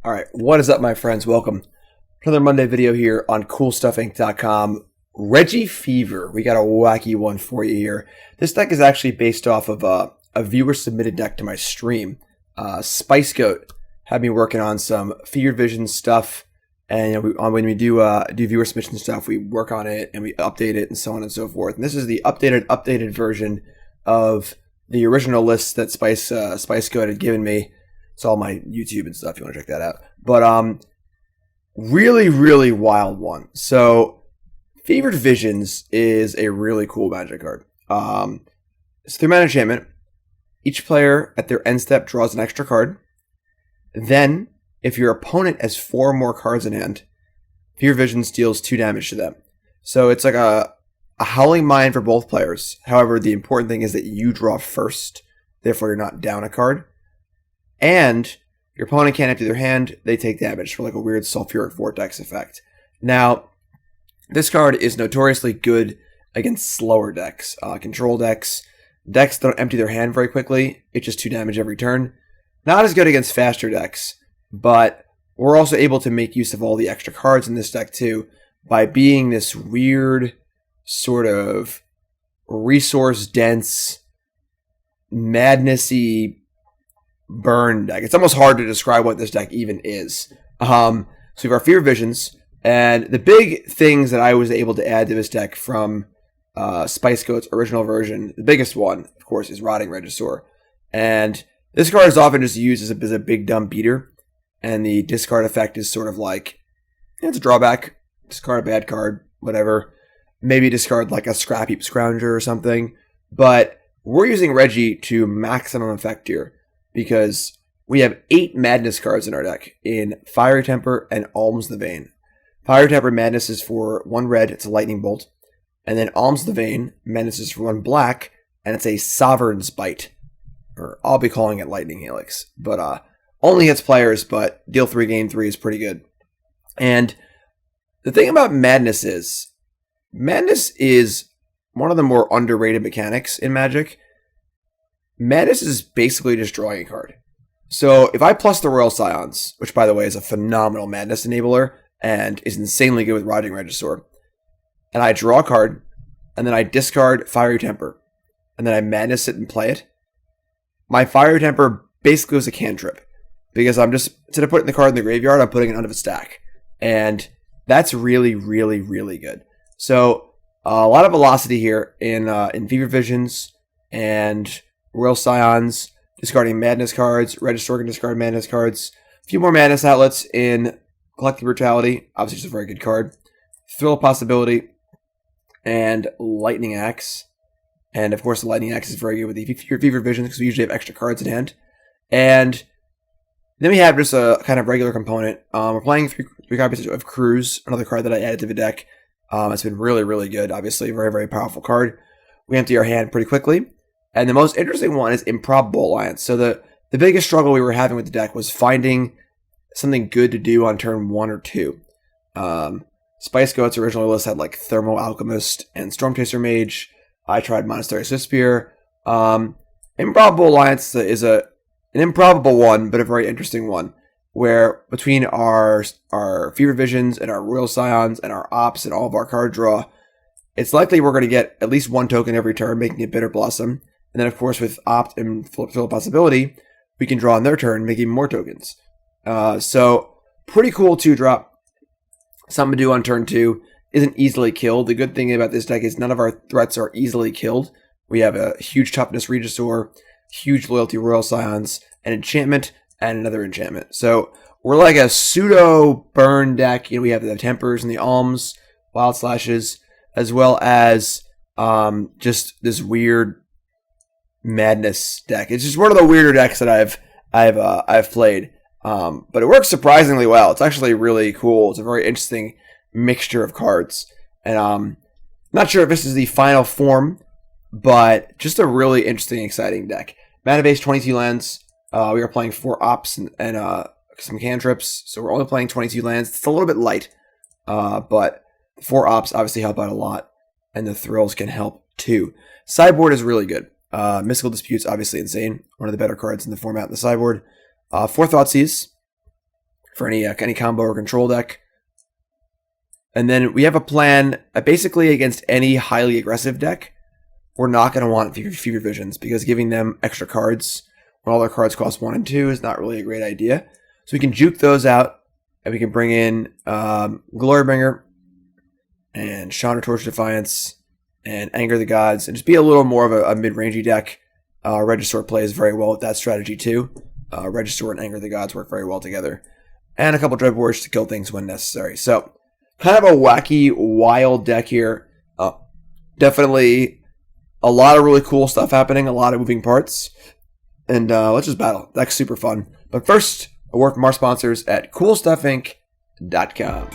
All right, what is up, my friends? Welcome to another Monday video here on CoolStuffInc.com. Reggie Fever. We got a wacky one for you here. This deck is actually based off of a viewer-submitted deck to my stream. Spice Goat had me working on some Fever Vision stuff, and when we do viewer submission stuff, we work on it and we update it and so on and so forth. And this is the updated version of the original list that Spice Goat had given me. It's all my YouTube and stuff if you want to check that out. But really wild one. So Fevered Visions is a really cool Magic card. It's 3-mana enchantment. Each player at their end step draws an extra card. Then, if your opponent has 4 more cards in hand, Fevered Visions deals 2 damage to them. So it's like a Howling Mine for both players. However, the important thing is that you draw first. Therefore, you're not down a card. And your opponent can't empty their hand. They take damage for like a weird sulfuric vortex effect. Now, this card is notoriously good against slower decks. Control decks. Decks don't empty their hand very quickly. It's just 2 damage every turn. Not as good against faster decks. But we're also able to make use of all the extra cards in this deck too. By being this weird sort of resource-dense, madnessy burn deck. It's almost hard to describe what this deck even is. So we have our Fever Visions, and the big things that I was able to add to this deck from Spice Goat's original version, the biggest one, of course, is Rotting Regisaur. And this card is often just used as a big dumb beater, and the discard effect is sort of like, it's a drawback, discard a bad card, whatever. Maybe discard like a Scrap Heap Scrounger or something. But we're using Reggie to maximum effect here, because we have 8 Madness cards in our deck in Fiery Temper and Alms the Vein. Fiery Temper Madness is for 1 red, it's a Lightning Bolt. And then Alms the Vein, Madness is for 1 black, and it's a Sovereign's Bite. Or I'll be calling it Lightning Helix. But only hits players, but deal 3, game 3 is pretty good. And the thing about Madness is one of the more underrated mechanics in Magic. Madness is basically just drawing a card. So if I plus the Royal Scions, which by the way is a phenomenal Madness enabler and is insanely good with Rotting Regisaur, and I draw a card, and then I discard Fiery Temper, and then I Madness it and play it, my Fiery Temper basically was a cantrip, because I'm just, instead of putting the card in the graveyard, I'm putting it under the stack. And that's really good. So a lot of velocity here in Fever Visions and Royal Scions, discarding Madness cards. Regisaur can discard Madness cards. A few more Madness outlets in Collective Brutality. Obviously, just a very good card. Thrill of Possibility and Lightning Axe. And, of course, the Lightning Axe is very good with the Fever Visions because we usually have extra cards in hand. And then we have just a kind of regular component. We're playing 3 copies of Cruise, another card that I added to the deck. It's been really good. Obviously, a very powerful card. We empty our hand pretty quickly. And the most interesting one is Improbable Alliance. So the biggest struggle we were having with the deck was finding something good to do on turn 1 or 2. Spice Goat's original list had like Thermo Alchemist and Stormchaser Mage. I tried Monastery Swiftspear. Improbable Alliance is an improbable one, but a very interesting one, where between our Fever Visions and our Royal Scions and our Ops and all of our card draw, it's likely we're going to get at least 1 token every turn, making it Bitter Blossom. And then, of course, with Opt and Thrill of Possibility, we can draw on their turn, make even more tokens. So, pretty cool 2-drop. Something to do on turn 2. Isn't easily killed. The good thing about this deck is none of our threats are easily killed. We have a huge Toughness Regisaur, huge Loyalty Royal Scions, an enchantment, and another enchantment. So, we're like a pseudo burn deck. We have the Tempers and the Alms, Wild Slashes, as well as just this weird Madness deck. It's just one of the weirder decks that I've played, but it works surprisingly well. It's actually really cool. It's a very interesting mixture of cards, and I'm not sure if this is the final form, but just a really interesting, exciting deck. Mana base 22 lands. We are playing 4 Ops and some cantrips, so we're only playing 22 lands. It's a little bit light, but 4 Ops obviously help out a lot, and the Thrills can help too. Sideboard is really good. Mystical Dispute's obviously insane. One of the better cards in the format in the sideboard. 4 Thoughtseize. for any combo or control deck. And then we have a plan basically against any highly aggressive deck. We're not going to want Fever Visions because giving them extra cards when all their cards cost 1 and 2 is not really a great idea. So we can juke those out, and we can bring in Glorybringer and Chandra Torch Defiance and Anger the Gods, and just be a little more of a mid-rangey deck. Regisaur plays very well with that strategy too. Regisaur and Anger the Gods work very well together. And a couple Dreadbores to kill things when necessary. So, kind of a wacky, wild deck here. Definitely a lot of really cool stuff happening, a lot of moving parts. And let's just battle. That's super fun. But first, a word from our sponsors at CoolStuffInc.com.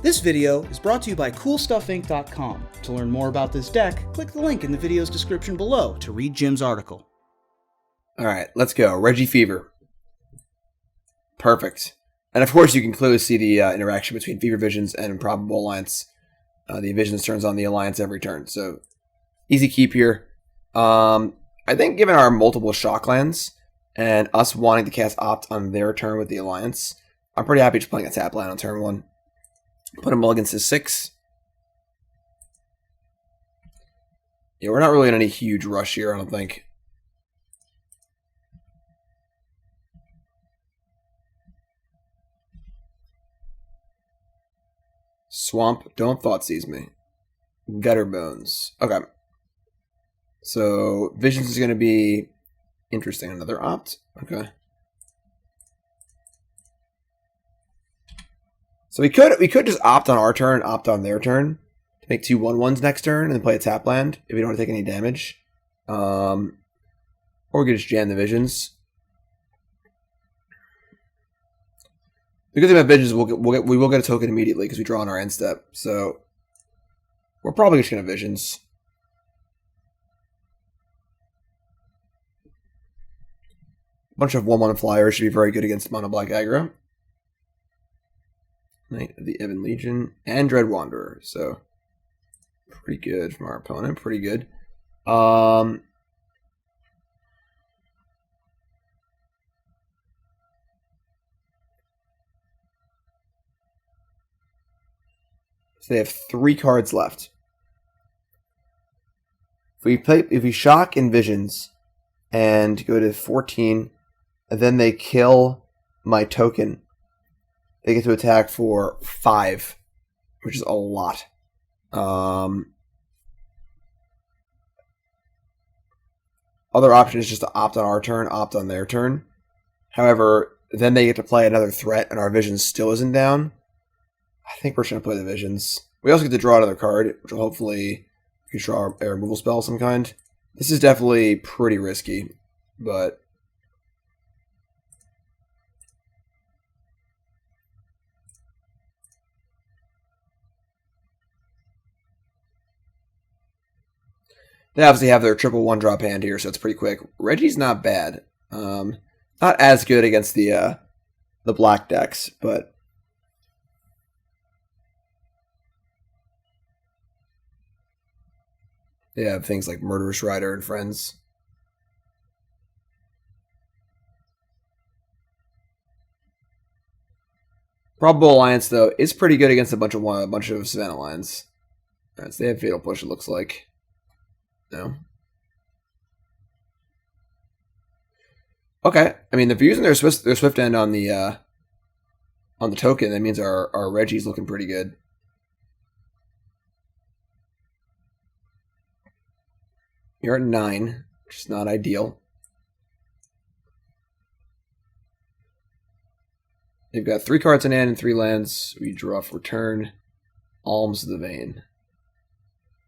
This video is brought to you by CoolStuffInc.com. To learn more about this deck, click the link in the video's description below to read Jim's article. Alright, let's go. Reggie Fever. Perfect. And of course, you can clearly see the interaction between Fever Visions and Improbable Alliance. The Visions turns on the Alliance every turn, so easy keep here. I think given our multiple shock lands and us wanting to cast Opt on their turn with the Alliance, I'm pretty happy just playing a tap land on turn 1. Put a mulligan to 6. Yeah, we're not really in any huge rush here, I don't think. Swamp, don't Thoughtseize me. Gutter Bones. Okay. So, Visions is going to be interesting. Another Opt. Okay. So we could just Opt on our turn, Opt on their turn. To make 2 1/1s next turn and then play a tap land if we don't want to take any damage. Or we could just jam the Visions. The good thing about Visions is we will get a token immediately because we draw on our end step. So we're probably just going to Visions. A bunch of 1/1 flyers should be very good against mono black aggro. Knight of the Ebon Legion and Dread Wanderer. So pretty good from our opponent. Pretty good. So they have 3 cards left. If we shock in Visions and go to 14, and then they kill my token, they get to attack for 5, which is a lot. Other option is just to Opt on our turn, Opt on their turn. However, then they get to play another threat, and our Visions still isn't down. I think we're just going to play the Visions. We also get to draw another card, which will hopefully draw a removal spell of some kind. This is definitely pretty risky, but they obviously have their triple 1-drop hand here, so it's pretty quick. Reggie's not bad. Not as good against the black decks, but they have things like Murderous Rider and Friends. Probable Alliance, though, is pretty good against a bunch of Savannah lines. Alright, so they have Fatal Push, it looks like. No. Okay. I mean, if you're using their Swift End on the token, that means our Reggie's looking pretty good. You're at 9, which is not ideal. They've got 3 cards in hand and 3 lands. We draw for return. Alms of the Vein.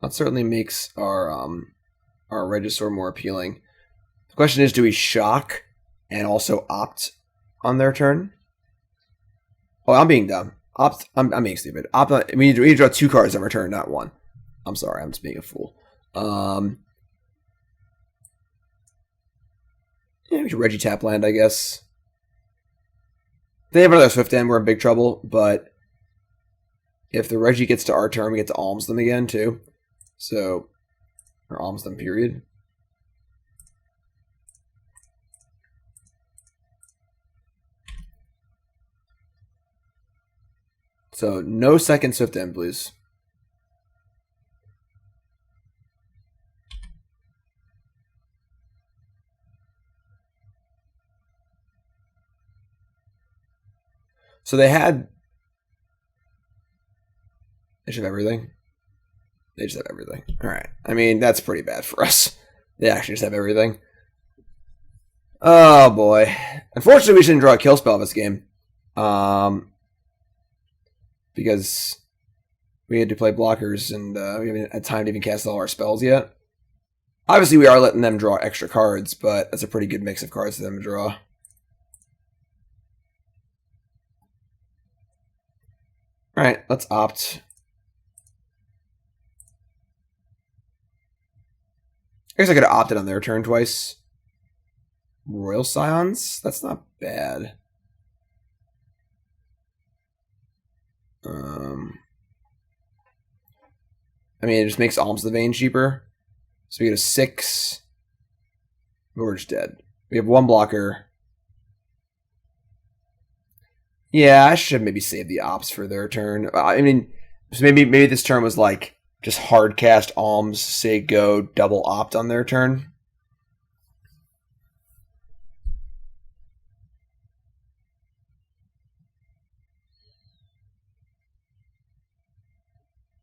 That certainly makes our Regisaur more appealing. The question is, do we shock and also Opt on their turn? Oh, I'm being dumb. Opt. I'm being stupid. Opt. We need to draw 2 cards on return, not 1. I'm sorry. I'm just being a fool. Yeah, we should Reggie tap land, I guess. If they have another Swift End, we're in big trouble, but if the Reggie gets to our turn, we get to Alms them again, too. So, or Alms them, period. So no second Swift End, please. So they should have everything. They just have everything. All right. I mean, that's pretty bad for us. They actually just have everything. Oh boy. Unfortunately, we shouldn't draw a kill spell this game. Because we had to play blockers and we haven't had time to even cast all our spells yet. Obviously, we are letting them draw extra cards, but that's a pretty good mix of cards for them to draw. Alright, let's opt. I guess I could have opted on their turn twice. Royal Scions? That's not bad. I mean, it just makes Alms the Vein cheaper. So we get a 6. We're just dead. We have 1 blocker. Yeah, I should maybe save the ops for their turn. I mean, so maybe this turn was like just hard cast Alms, say go, double opt on their turn.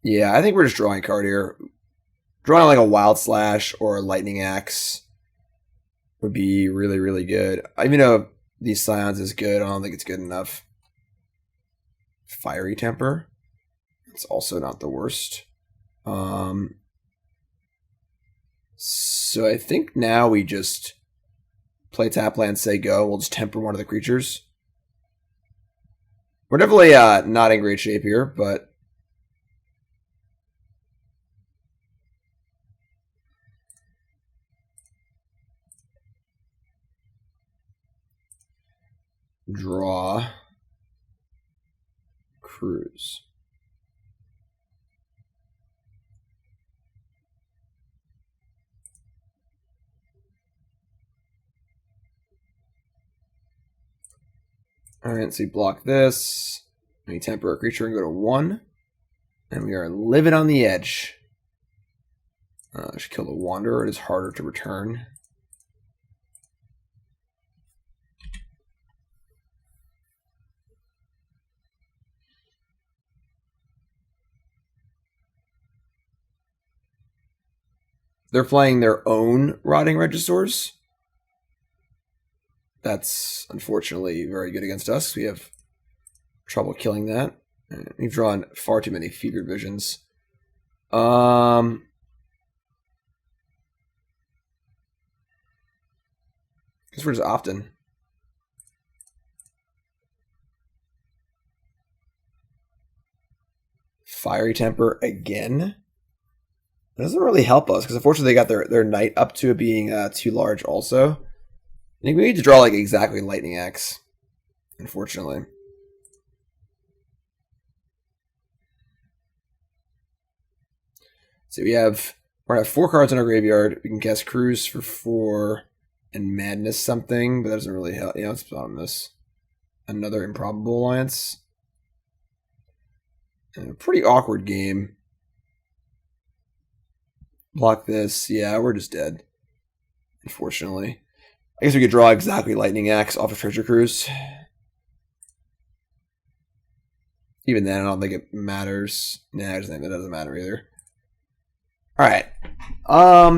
Yeah, I think we're just drawing a card here. Drawing like a Wild Slash or a Lightning Axe would be really, really good. Even though these Scions is good, I don't think it's good enough. Fiery Temper. It's also not the worst. So I think now we just play tap land, say go. We'll just temper one of the creatures. We're definitely not in great shape here, but draw, cruise. Alright, so we block this. We temper a creature and go to 1. And we are living on the edge. I should kill the Wanderer. It is harder to return. They're playing their own Rotting Regisaurs. That's unfortunately very good against us. We have trouble killing that. We've drawn far too many Fevered Visions. Guess we're just opting. Fiery Temper again. That doesn't really help us because unfortunately they got their knight up to it being too large also. I think we need to draw like exactly Lightning Axe, unfortunately. So we're gonna have 4 cards in our graveyard. We can cast Cruise for 4 and Madness something, but that doesn't really help. Yeah, let's put on this. Another Improbable Alliance. And a pretty awkward game. Block this. Yeah, we're just dead. Unfortunately. I guess we could draw exactly Lightning Axe off of Treasure Cruise. Even then, I don't think it matters. Nah, I just think that doesn't matter either. Alright. I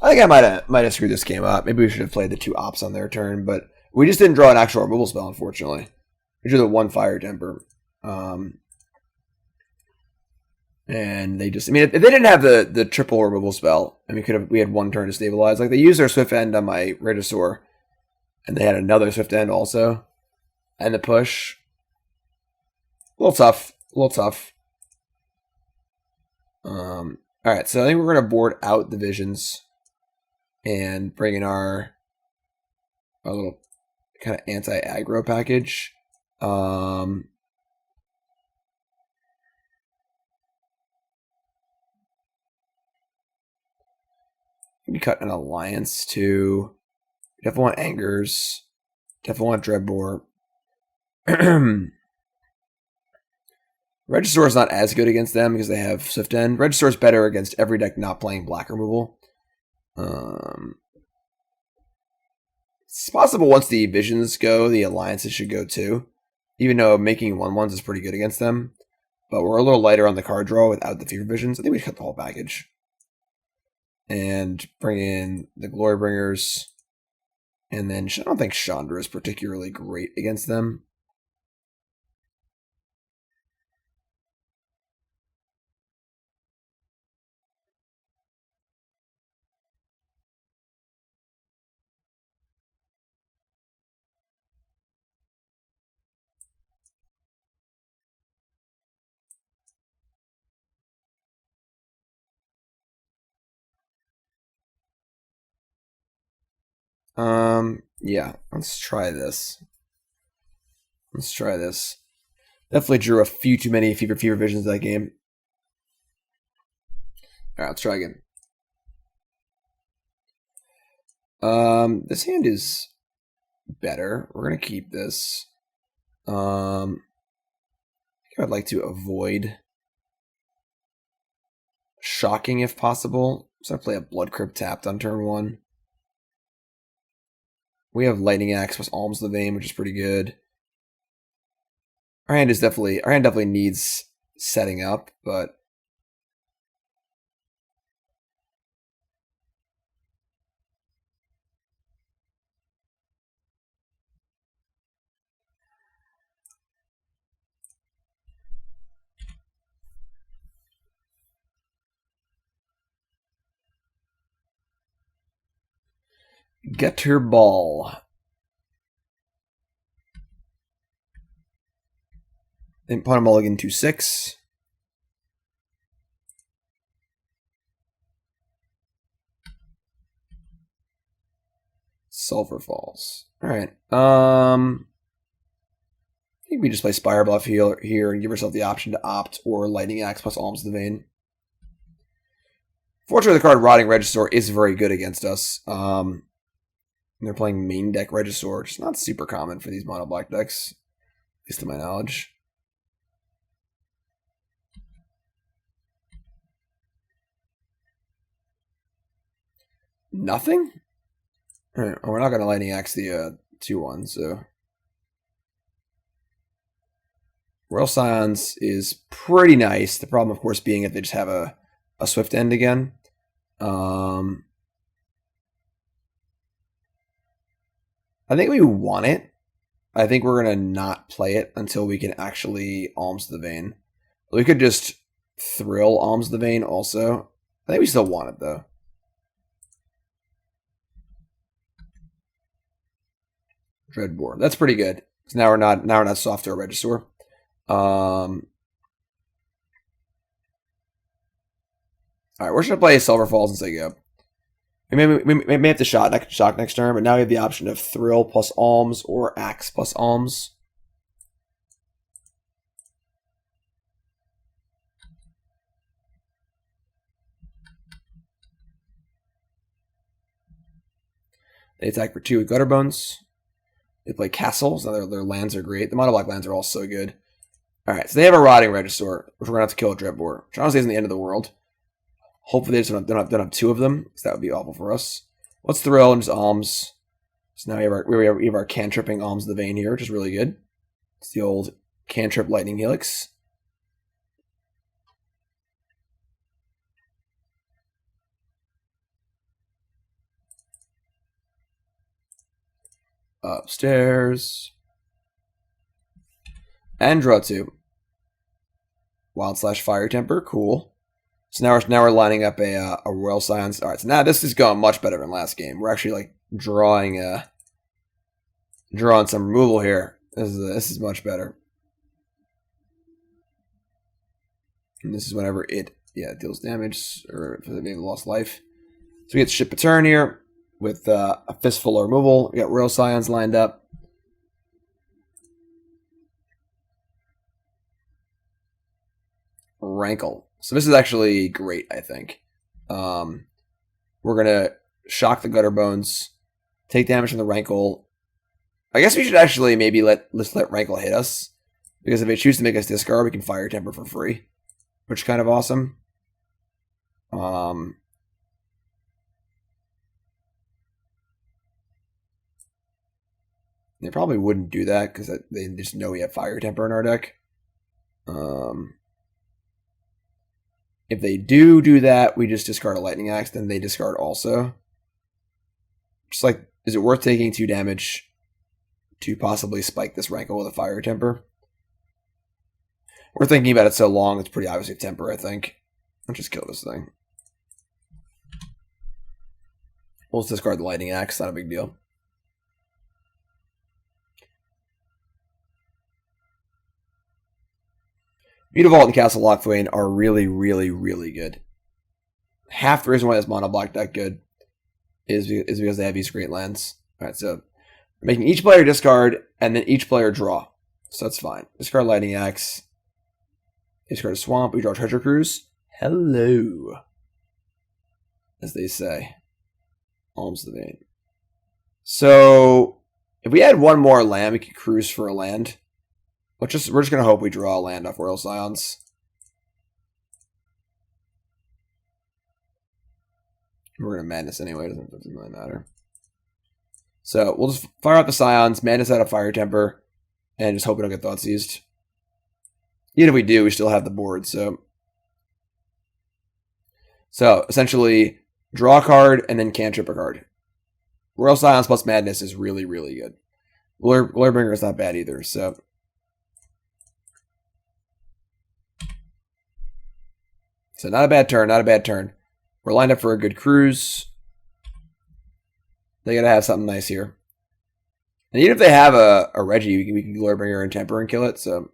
think I might have screwed this game up. Maybe we should have played the 2 ops on their turn, but we just didn't draw an actual removal spell, unfortunately. We drew the 1 Fire Temper. And they just, I mean, if they didn't have the triple removal spell, and we had 1 turn to stabilize. Like they used their Swift End on my Regisaur, and they had another Swift End also, and the push. A little tough. All right, so I think we're gonna board out the Visions, and bring in our little kind of anti-aggro package. We cut an Alliance too. Definitely want Angers. Definitely want Dreadbore. Regisaur is not as good against them because they have Swift End. Regisaur is better against every deck not playing black removal. It's possible once the Visions go, the Alliances should go too. Even though making 1/1s is pretty good against them. But we're a little lighter on the card draw without the Fever Visions. I think we should cut the whole package. And bring in the Glorybringers. And then I don't think Chandra is particularly great against them. Yeah, let's try this. Definitely drew a few too many Fever Visions that game. Alright, let's try again. This hand is better. We're gonna keep this. I'd like to avoid shocking if possible. So I play a Blood Crypt tapped on turn 1. We have Lightning Axe plus Alms the Vein, which is pretty good. Our hand definitely needs setting up, but get her ball. Then put a mulligan to 6. Sulfur Falls. Alright. I think we just play Spirebluff here and give ourselves the option to opt or Lightning Axe plus Alms the Vein. Fortunately, the card Rotting Regisaur is very good against us. They're playing main deck Regisaur, which is not super common for these mono black decks, at least to my knowledge. Nothing? Alright, well, we're not going to Lightning Axe the 2/1, so. Royal Scions is pretty nice. The problem, of course, being that they just have a Swift End again. I think we want it. I think we're going to not play it until we can actually Alms the Vein. We could just Thrill Alms the Vein also. I think we still want it, though. Dreadbore. That's pretty good. So now we're not soft to a Regisaur. Alright, we're just gonna play Sulfur Falls and say go. We may have to shock next turn, but now we have the option of Thrill plus Alms or Axe plus Alms. They attack for 2 with Gutterbones. They play Castles. Now their lands are great. The mono black lands are all so good. Alright, so they have a Rotting Regisaur, which we're going to have to kill a Dreadbore, which honestly isn't the end of the world. Hopefully they just don't have 2 of them, because that would be awful for us. Let's Thrill and just Alms. So now we have our cantripping Alms the Vein here, which is really good. It's the old cantrip Lightning Helix. Upstairs. And draw 2. Wild / Fire Temper, cool. So now we're lining up a Royal Scions. All right, so now this is going much better than last game. We're actually like drawing some removal here. This is much better. And this is whenever it deals damage or if they lost life. So we get ship a turn here with a Fistful of removal. We got Royal Scions lined up. Rankle. So this is actually great, I think. We're going to shock the Gutterbones, take damage from the Rankle. I guess we should actually maybe let's let Rankle hit us, Because if they choose to make us discard, we can Fire Temper for free, which is kind of awesome. They probably wouldn't do that because they just know we have Fire Temper in our deck. If they do that, we just discard a Lightning Axe, then they discard also. Just like, is it worth taking 2 damage to possibly spike this Rankle with a Fire Temper? We're thinking about it so long, it's pretty obviously Temper, I think. Let's just kill this thing. We'll just discard the Lightning Axe, not a big deal. Mutavault and Castle Lochthwain are really, really, really good. Half the reason why this mono black deck good is because they have these great lands. Alright, so making each player discard and then each player draw. So that's fine. Discard Lightning Axe. Discard a Swamp. We draw Treasure Cruise. Hello. As they say. Alms the Vein. So if we had one more land, we could cruise for a land. We're just going to hope we draw a land off Royal Scions. We're going to Madness anyway. Doesn't really matter. So we'll just fire out the Scions, Madness out of Fire Temper, and just hope we don't get Thoughtseized. Even if we do, we still have the board. So essentially, draw a card and then cantrip a card. Royal Scions plus Madness is really, really good. Glorybringer is not bad either. So not a bad turn, not a bad turn. We're lined up for a good cruise. They gotta have something nice here. And even if they have a Reggie, we can Glorybringer and Temper and kill it, so.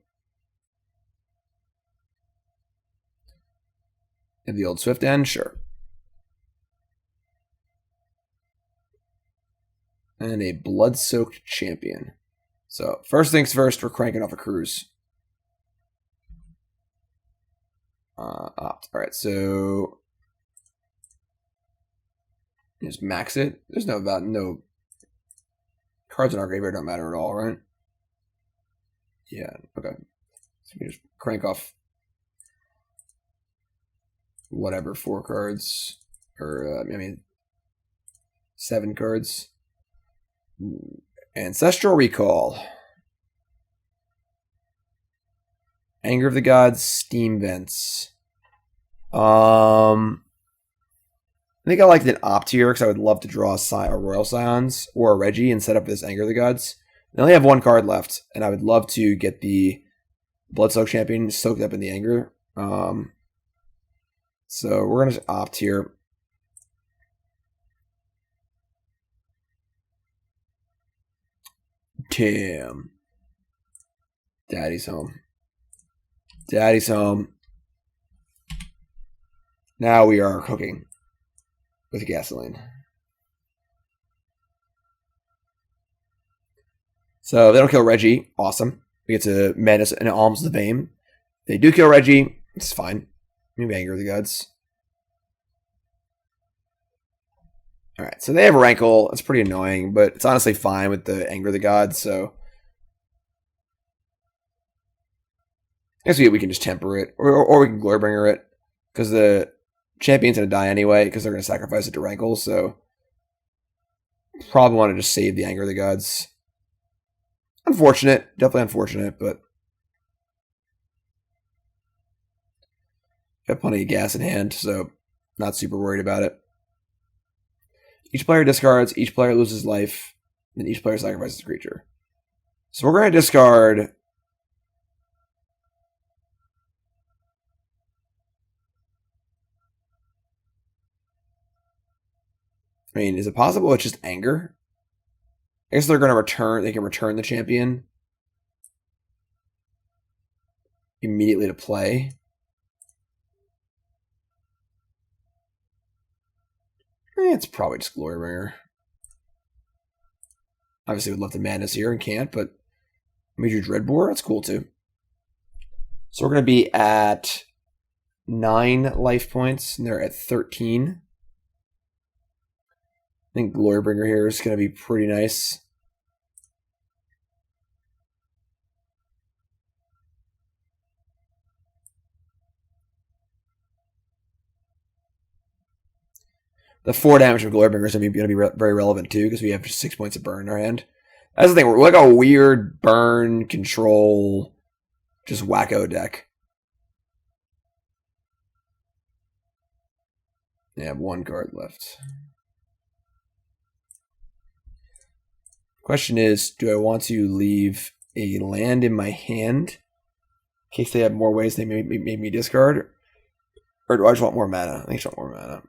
And the old Swift End, sure. And a Blood-Soaked Champion. So, first things first, we're cranking off a cruise. Opt. Alright, so just max it. There's no cards in our graveyard don't matter at all, right? Yeah, okay. So we just crank off whatever, 4 cards. Or 7 cards. Ancestral Recall. Anger of the Gods, Steam Vents. I think I liked an Opt here because I would love to draw a Royal Scions or a Reggie and set up this Anger of the Gods. I only have 1 card left, and I would love to get the Blood-Soaked Champion soaked up in the Anger. So we're going to Opt here. Damn. Daddy's home. Daddy's home. Now we are cooking with gasoline. So they don't kill Reggie. Awesome. We get to Madness and Alms the Vein. They do kill Reggie. It's fine. Maybe Anger of the Gods. Alright, so they have a Rankle. It's pretty annoying, but it's honestly fine with the Anger of the Gods, so I guess we can just Temper it, or we can Glorybringer it, because the Champion's going to die anyway, because they're going to sacrifice it to Rankle, so probably want to just save the Anger of the Gods. Unfortunate, definitely unfortunate, but got plenty of gas in hand, so not super worried about it. Each player discards, each player loses life, then each player sacrifices a creature. So we're going to discard is it possible it's just Anger? I guess they're going to return, they can return the Champion immediately to play. It's probably just Glorybringer. Obviously would love the Madness here and can't, but Major Dreadbore, that's cool too. So we're going to be at 9 life points, and they're at 13. I think Glorybringer here is going to be pretty nice. The 4 damage from Glorybringer is going to be very relevant too, because we have just 6 points of burn in our hand. That's the thing. We're like a weird burn control, just wacko deck. I have 1 card left. Question is, do I want to leave a land in my hand in case they have more ways they made me discard? Or do I just want more mana? I think I just want more mana.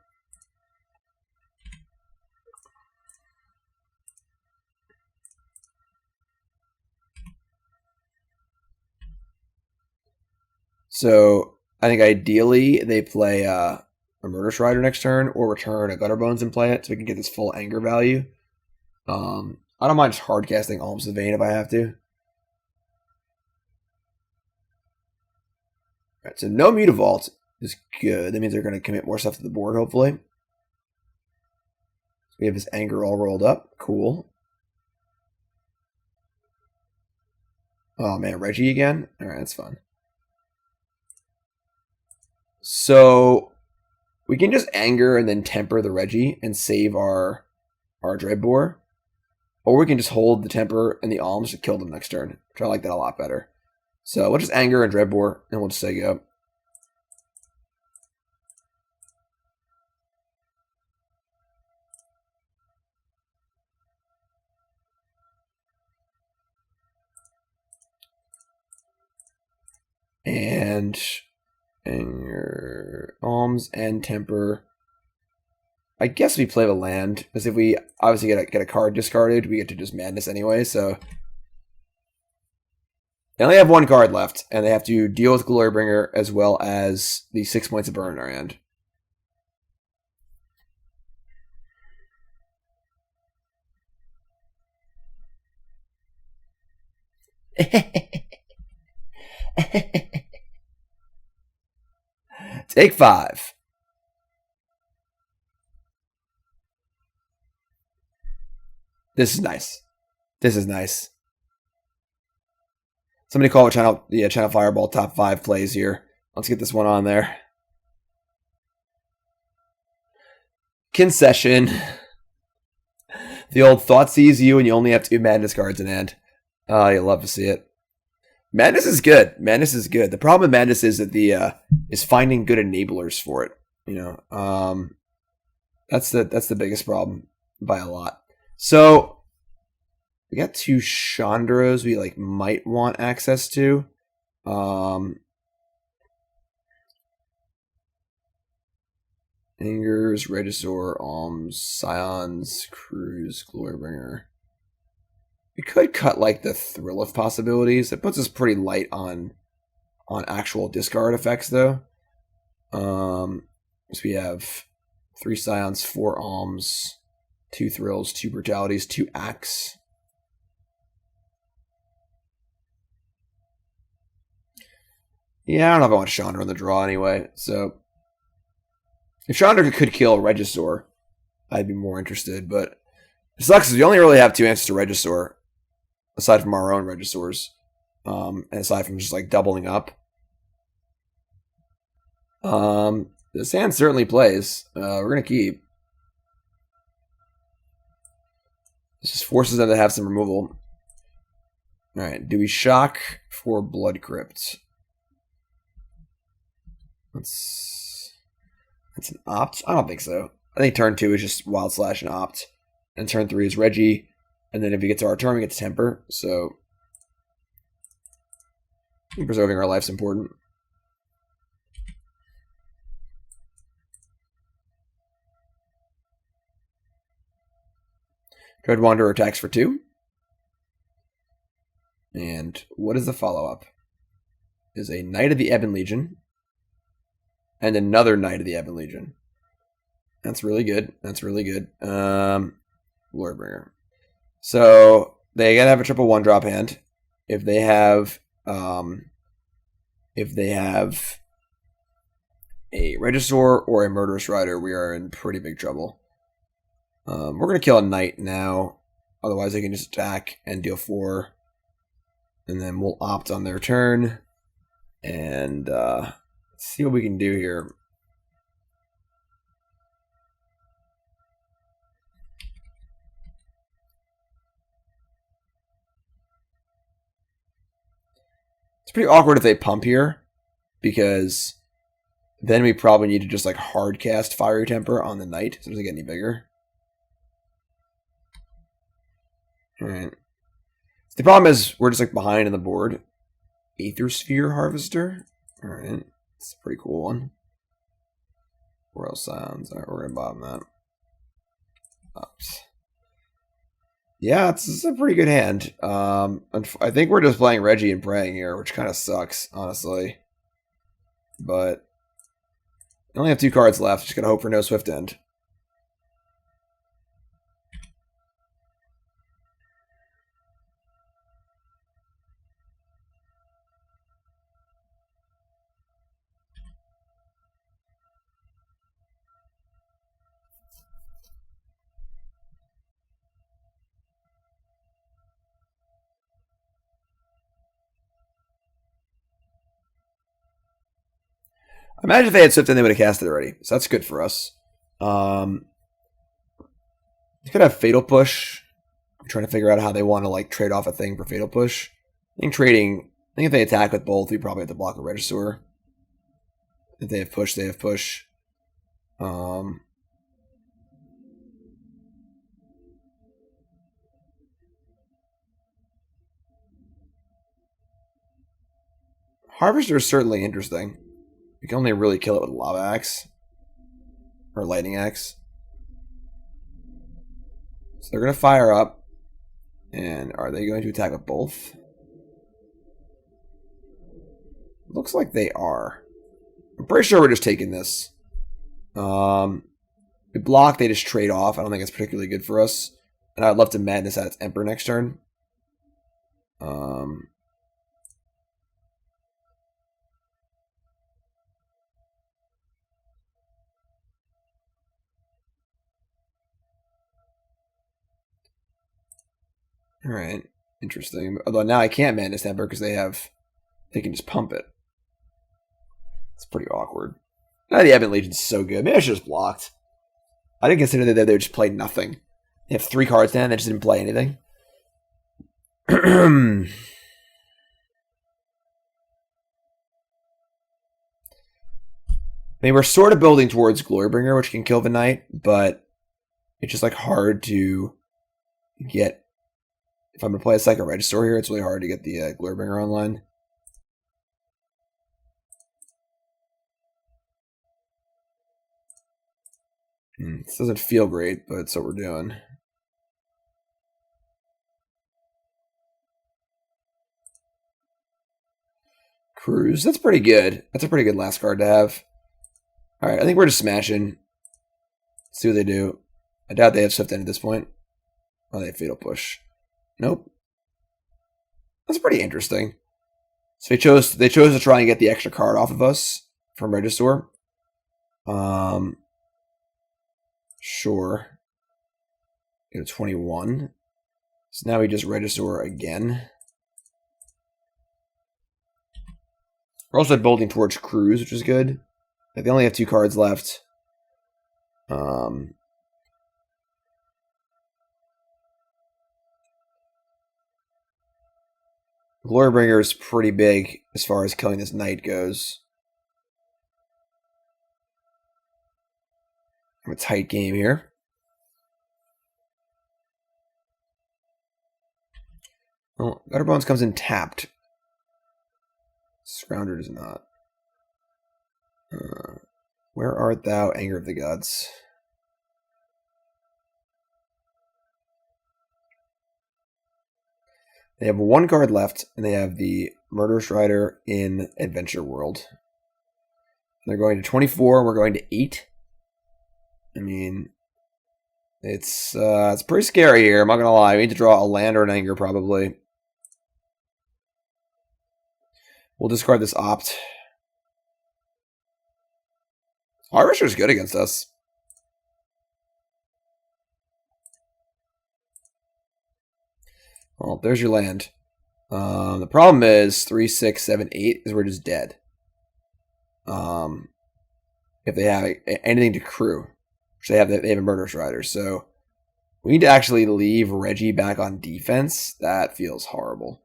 So I think ideally they play a Murderous Rider next turn, or return a Gutterbones and play it, so we can get this full anger value. I don't mind just hard casting Alms of the Vein if I have to. Alright, so no Mutavault is good. That means they're going to commit more stuff to the board, hopefully. So we have this anger all rolled up. Cool. Oh man, Reggie again? Alright, that's fun. So we can just anger and then temper the Reggie and save our Dreadbore. Or we can just hold the temper and the Alms to kill them next turn. Which I like that a lot better. So we'll just anger and Dreadbore, and we'll just say go. And anger, Alms, and temper. I guess we play the land, because if we obviously get a card discarded, we get to just madness anyway, so... They only have 1 card left, and they have to deal with Glorybringer as well as the 6 points of burn in our hand. Take 5. This is nice. This is nice. Somebody call it Channel Fireball top 5 plays here. Let's get this one on there. Concession. The old Thoughtseize you and you only have 2 Madness cards in hand. Oh, you love to see it. Madness is good. Madness is good. The problem with Madness is that is finding good enablers for it. You know, that's the biggest problem by a lot. So we got 2 Chandras we might want access to. Angers, Regisaur, Alms, Scions, Cruise, Glorybringer. We could cut the Thrill of possibilities. It puts us pretty light on actual discard effects though. So we have 3 Scions, 4 Alms, 2 Thrills, 2 Brutalities, 2 Acts. Yeah, I don't know if I want Chandra in the draw anyway. So if Chandra could kill Regisaur, I'd be more interested. But it sucks because we only really have 2 answers to Regisaur, aside from our own Regisaurs, and aside from just doubling up. This hand certainly plays. We're gonna keep. This just forces them to have some removal. All right, do we shock for Blood Crypt? That's an opt? I don't think so. I think turn 2 is just Wild Slash and opt. And turn 3 is Reggie. And then if we get to our turn, we get to temper. So preserving our life's important. Dread Wanderer attacks for 2. And what is the follow-up? Is a Knight of the Ebon Legion. And another Knight of the Ebon Legion. That's really good. That's really good. Glorybringer. So they gotta have a triple 1-drop hand. If they have a Regisaur or a Murderous Rider, we are in pretty big trouble. We're gonna kill a Knight now. Otherwise they can just attack and deal 4. And then we'll opt on their turn. And see what we can do here. It's pretty awkward if they pump here, because then we probably need to just like hard cast Fiery Temper on the Knight so it doesn't get any bigger. Alright. The problem is we're just like behind in the board. Aether Sphere Harvester. Alright. It's a pretty cool one. Royal Scions. Alright, we're gonna bottom that. Oops. Yeah, it's a pretty good hand. I think we're just playing Reggie and praying here, which kind of sucks, honestly. But I only have 2 cards left. Just gotta hope for no Swift End. Imagine if they had Swift End, they would have cast it already. So that's good for us. You could have Fatal Push. I'm trying to figure out how they want to like trade off a thing for Fatal Push. I think if they attack with both, we probably have to block a Regisaur. If they have push, they have push. Harvester is certainly interesting. You can only really kill it with Lava Axe. Or Lightning Axe. So they're going to fire up. And are they going to attack with both? Looks like they are. I'm pretty sure we're just taking this. We block, they just trade off. I don't think it's particularly good for us. And I'd love to Madness at its Emperor next turn. Alright, interesting. Although now I can't Madness Emperor because they can just pump it. It's pretty awkward. Now the Ebon Legion's so good. Maybe I should have just blocked. I didn't consider that they would just play nothing. They have 3 cards down, they just didn't play anything. I mean, we're sort of building towards Glorybringer, which can kill the Knight, but it's just like hard to get. If I'm going to play a Psychic Regisaur here, it's really hard to get the Glorybringer online. This doesn't feel great, but it's what we're doing. Cruise, that's pretty good. That's a pretty good last card to have. Alright, I think we're just smashing. Let's see what they do. I doubt they have Swift End at this point. Oh, they have Fatal Push. Nope. That's pretty interesting. So they chose to try and get the extra card off of us from Regisaur. Sure. Go to 21. So now we just Regisaur again. We're also building towards Cruise, which is good. They only have 2 cards left. Glorybringer is pretty big as far as killing this Knight goes. A tight game here. Well, Gutterbones comes in tapped. Scrounger does not. Where art thou, Anger of the Gods? They have 1 card left, and they have the Murderous Rider in Adventure World. They're going to 24, we're going to 8. I mean, it's pretty scary here, I'm not going to lie. We need to draw a land or an Anger, probably. We'll discard this Opt. Harvester's good against us. Well, there's your land. The problem is 3, 6, 7, 8 is we're just dead. If they have anything to crew, which they have a Murderous Rider, so we need to actually leave Reggie back on defense. That feels horrible.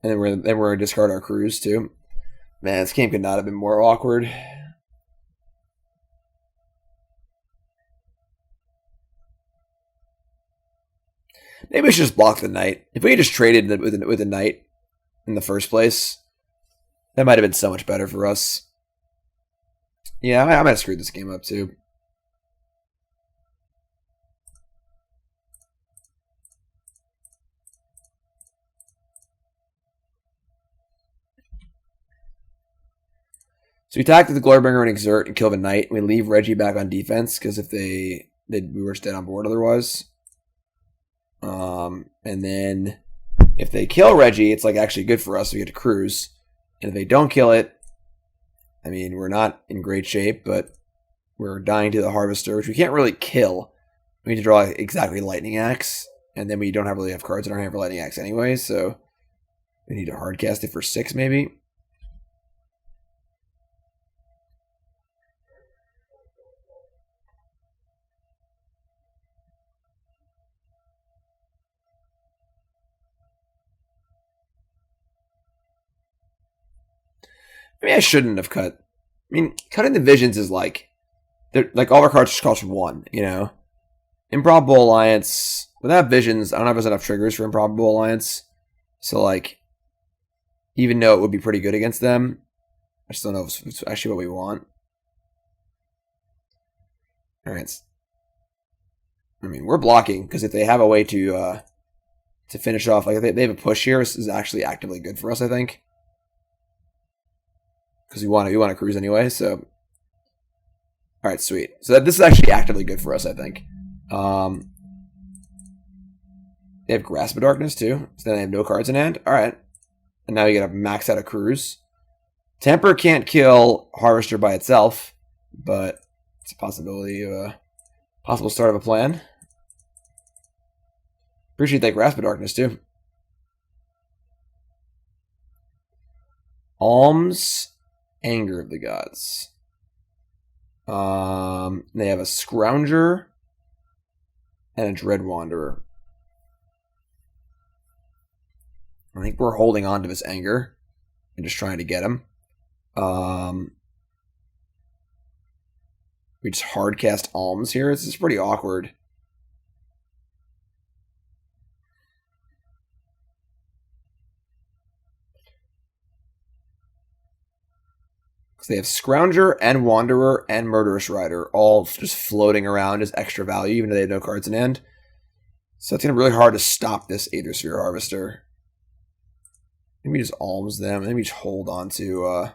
And then we're gonna discard our crews too. Man, this game could not have been more awkward. Maybe we should just block the knight. If we had just traded with the knight in the first place, that might have been so much better for us. Yeah, I might have screwed this game up too. So we attack with the Glorybringer and exert and kill the knight. And we leave Reggie back on defense because if we were just dead on board otherwise. And then if they kill Reggie, it's like actually good for us. So we get to cruise. And if they don't kill it, I mean, we're not in great shape, but we're dying to the Harvester, which we can't really kill. We need to draw exactly Lightning Axe, and then we don't really have cards in our hand for Lightning Axe anyway, so we need to hardcast it for 6 maybe. Maybe I shouldn't have cut. I mean, cutting the visions is like all our cards just cost 1, you know? Improbable Alliance, without visions, I don't have enough triggers for Improbable Alliance. So, like, even though it would be pretty good against them, I just don't know if it's actually what we want. Alright. I mean, we're blocking, because if they have a way to finish off, like, if they have a push here, this is actually actively good for us, I think. Because we want to cruise anyway, so... Alright, sweet. So this is actually actively good for us, I think. They have Grasp of Darkness, too. So then they have no cards in hand. Alright. And now you get a max out of cruise. Temper can't kill Harvester by itself, but it's a possibility of a possible start of a plan. Appreciate that Grasp of Darkness, too. Alms, Anger of the Gods. They have a Scrounger and a Dread Wanderer. I think we're holding on to this anger and just trying to get him. We just hardcast Alms here. This is pretty awkward. Because they have Scrounger and Wanderer and Murderous Rider all just floating around as extra value, even though they have no cards in hand. So it's going to be really hard to stop this Aether Sphere Harvester. Maybe just Alms them. Maybe just hold on to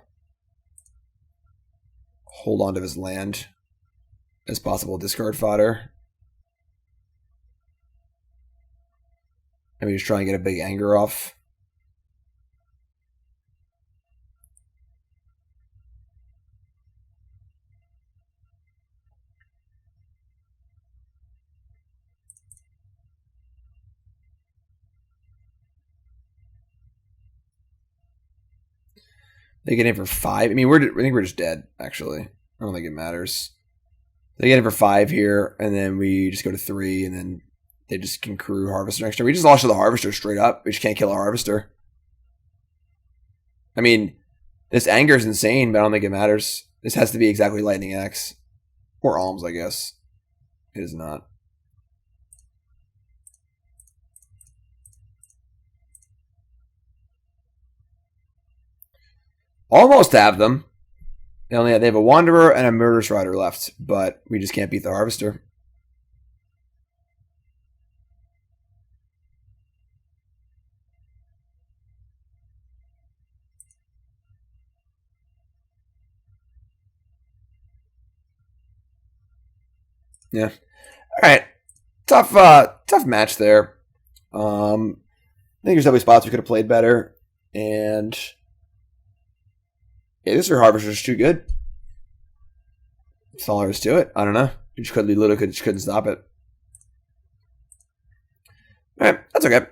his land as possible discard fodder. Maybe just try and get a big anger off. They get in for 5. I mean, I think we're just dead, actually. I don't think it matters. They get in for 5 here, and then we just go to 3, and then they just can crew Harvester next turn. We just lost to the Harvester straight up. We just can't kill a Harvester. I mean, this anger is insane, but I don't think it matters. This has to be exactly Lightning Axe. Or Alms, I guess. It is not. Almost have them. They have a Wanderer and a Murderous Rider left, but we just can't beat the Harvester. Yeah. All right. Tough match there. I think there's definitely spots we could have played better, and yeah, this Harvester is too good. That's all there is to it. I don't know. You just couldn't stop it. All right, that's okay.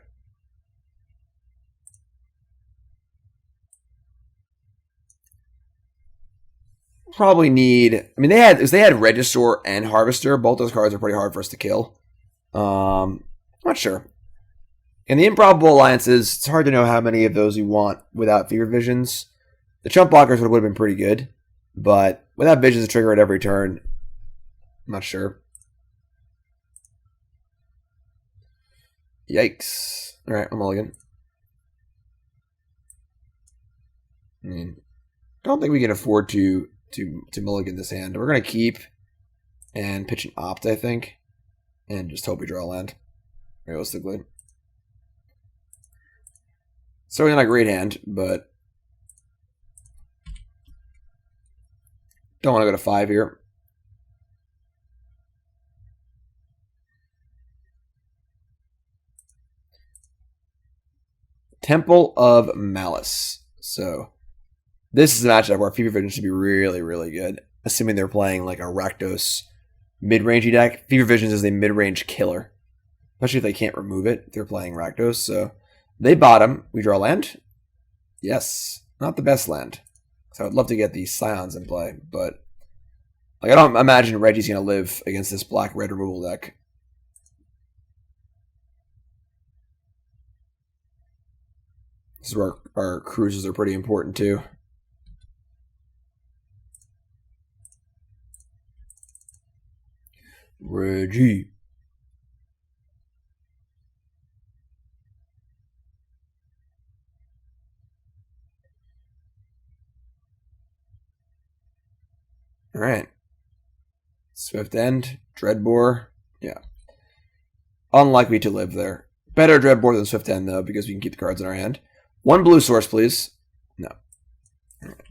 Probably need. I mean, they had Regisaur and Harvester. Both those cards are pretty hard for us to kill. Not sure. In the Improbable Alliances, it's hard to know how many of those you want without Fever Visions. The Chump Blockers would have been pretty good, but without Visions to trigger at every turn, I'm not sure. Yikes. Alright, I'm mulligan. I mean, I don't think we can afford to mulligan this hand. We're going to keep and pitch an opt, I think, and just hope we draw a land, realistically. Certainly not a great hand, but don't want to go to 5 here. Temple of Malice. So this is a matchup where Fever Vision should be really, really good, assuming they're playing like a Rakdos mid-rangey deck. Fever Visions is a mid-range killer, especially if they can't remove it if they're playing Rakdos. So they bottom. We draw land. Yes, not the best land. So I would love to get these Scions in play, but like I don't imagine Reggie's going to live against this black-red removal deck. This is where our cruises are pretty important too. Reggie. All right. Swift End, Dreadbore. Yeah. Unlikely to live there. Better Dreadbore than Swift End, though, because we can keep the cards in our hand. 1 blue source, please. No. All right.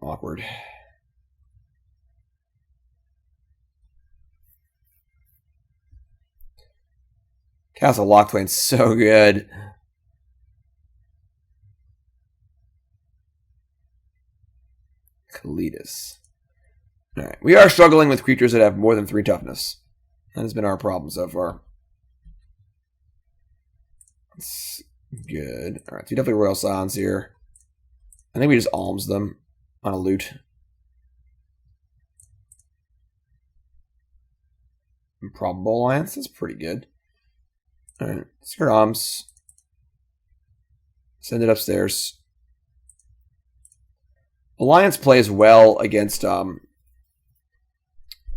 Awkward. Castle Locktwain's so good. Kalitas. Alright. We are struggling with creatures that have more than 3 toughness. That has been our problem so far. That's good. Alright, so we definitely Royal Scions here. I think we just Alms them on a loot. Improbable Alliance, that's pretty good. Alright, let's get Alms. Send it upstairs. Alliance plays well against Kalitas,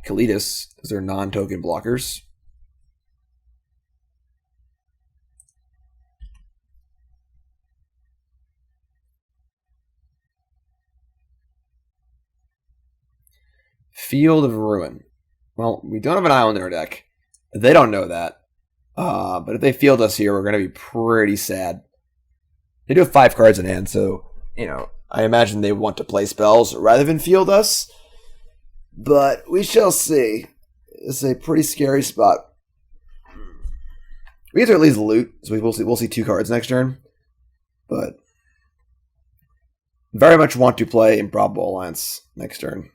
because they're non-token blockers. Field of Ruin. Well, we don't have an island in our deck. They don't know that. But if they field us here, we're going to be pretty sad. They do have 5 cards in hand, so, you know, I imagine they want to play spells rather than field us. But we shall see. It's a pretty scary spot. We get to at least loot, so we'll see 2 cards next turn. But very much want to play Improbable Alliance next turn.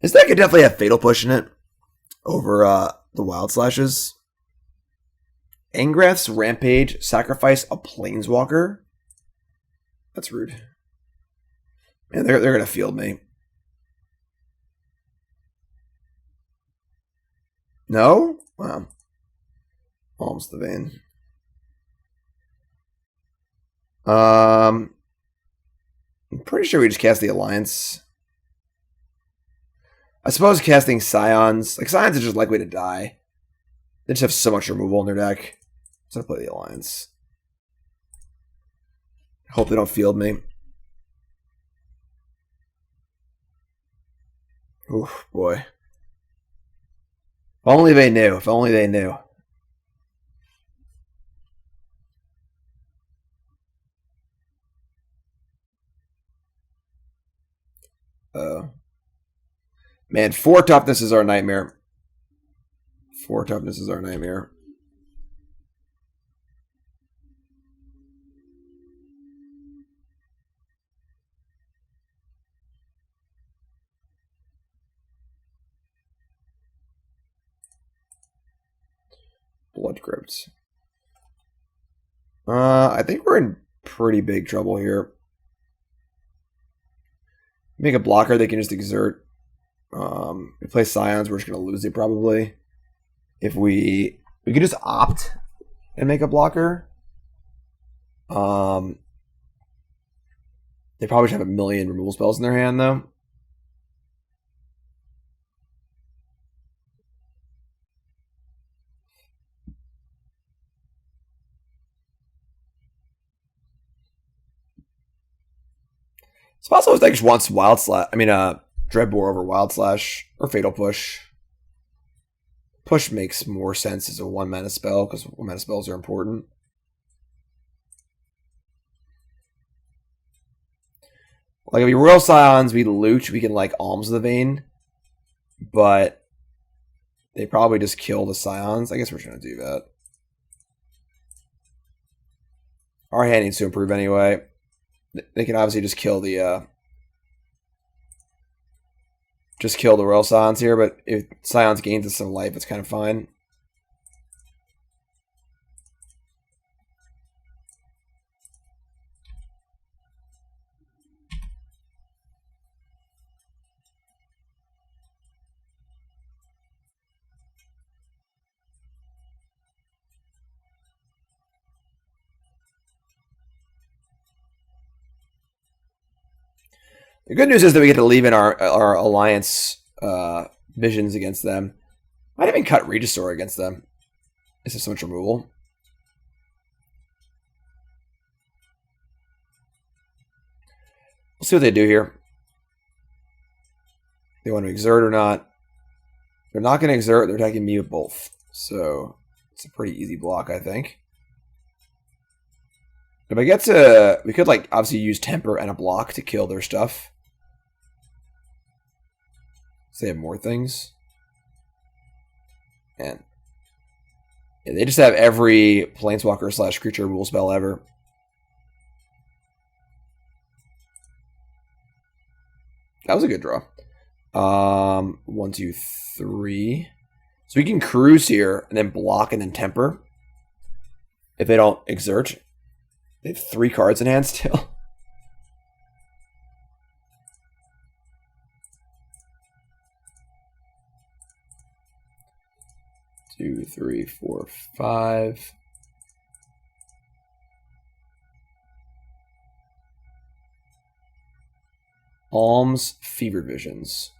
This deck could definitely have Fatal Push in it over the Wild Slashes. Angrath's Rampage, sacrifice a Planeswalker? That's rude. Man, they're going to field me. No? Wow. Almost the vein. I'm pretty sure we just cast the Alliance. I suppose casting Scions... Like, Scions are just likely to die. They just have so much removal in their deck. So I play the Alliance. Hope they don't field me. Oof, boy. If only they knew. If only they knew. Man, 4 toughness is our nightmare. 4 toughness is our nightmare. Blood Crypt. I think we're in pretty big trouble here. Make a blocker they can just exert. We play Scions, we're just gonna lose it probably. If we could just opt and make a blocker. They probably should have a million removal spells in their hand though. It's possible if they just wants Wild Slash. I mean, Dreadbore over Wild Slash or Fatal Push. Push makes more sense as a 1-mana spell because 1-mana spells are important. Like if we Royal Scions, we loot, we can like Alms the Vein, but they probably just kill the Scions. I guess we're trying to do that. Our hand needs to improve anyway. They can obviously just kill the Royal Scions here, but if Scions gains some life, it's kind of fine. The good news is that we get to leave in our alliance visions against them. Might even cut Regisaur against them. This is so much removal. We'll see what they do here. They want to exert or not. They're not going to exert. They're attacking me with both. So it's a pretty easy block, I think. If I get to... We could, like, obviously use Temper and a block to kill their stuff. So they have more things. And yeah, they just have every Planeswalker / creature rule spell ever. That was a good draw. 1, 2, 3. So we can cruise here and then block and then temper. If they don't exert. They have 3 cards in hand still. 2, 3, 4, 5. Alms, Fever Visions.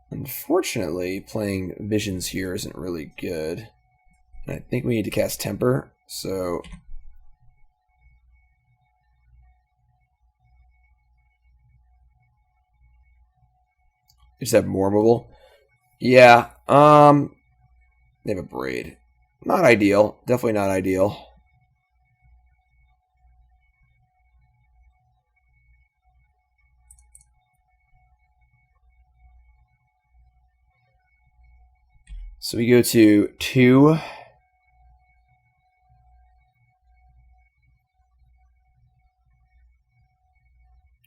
Unfortunately, playing Visions here isn't really good. And I think we need to cast Temper, so... Just have more removal. Yeah, they have a Braid. Not ideal. Definitely not ideal. So we go to 2. And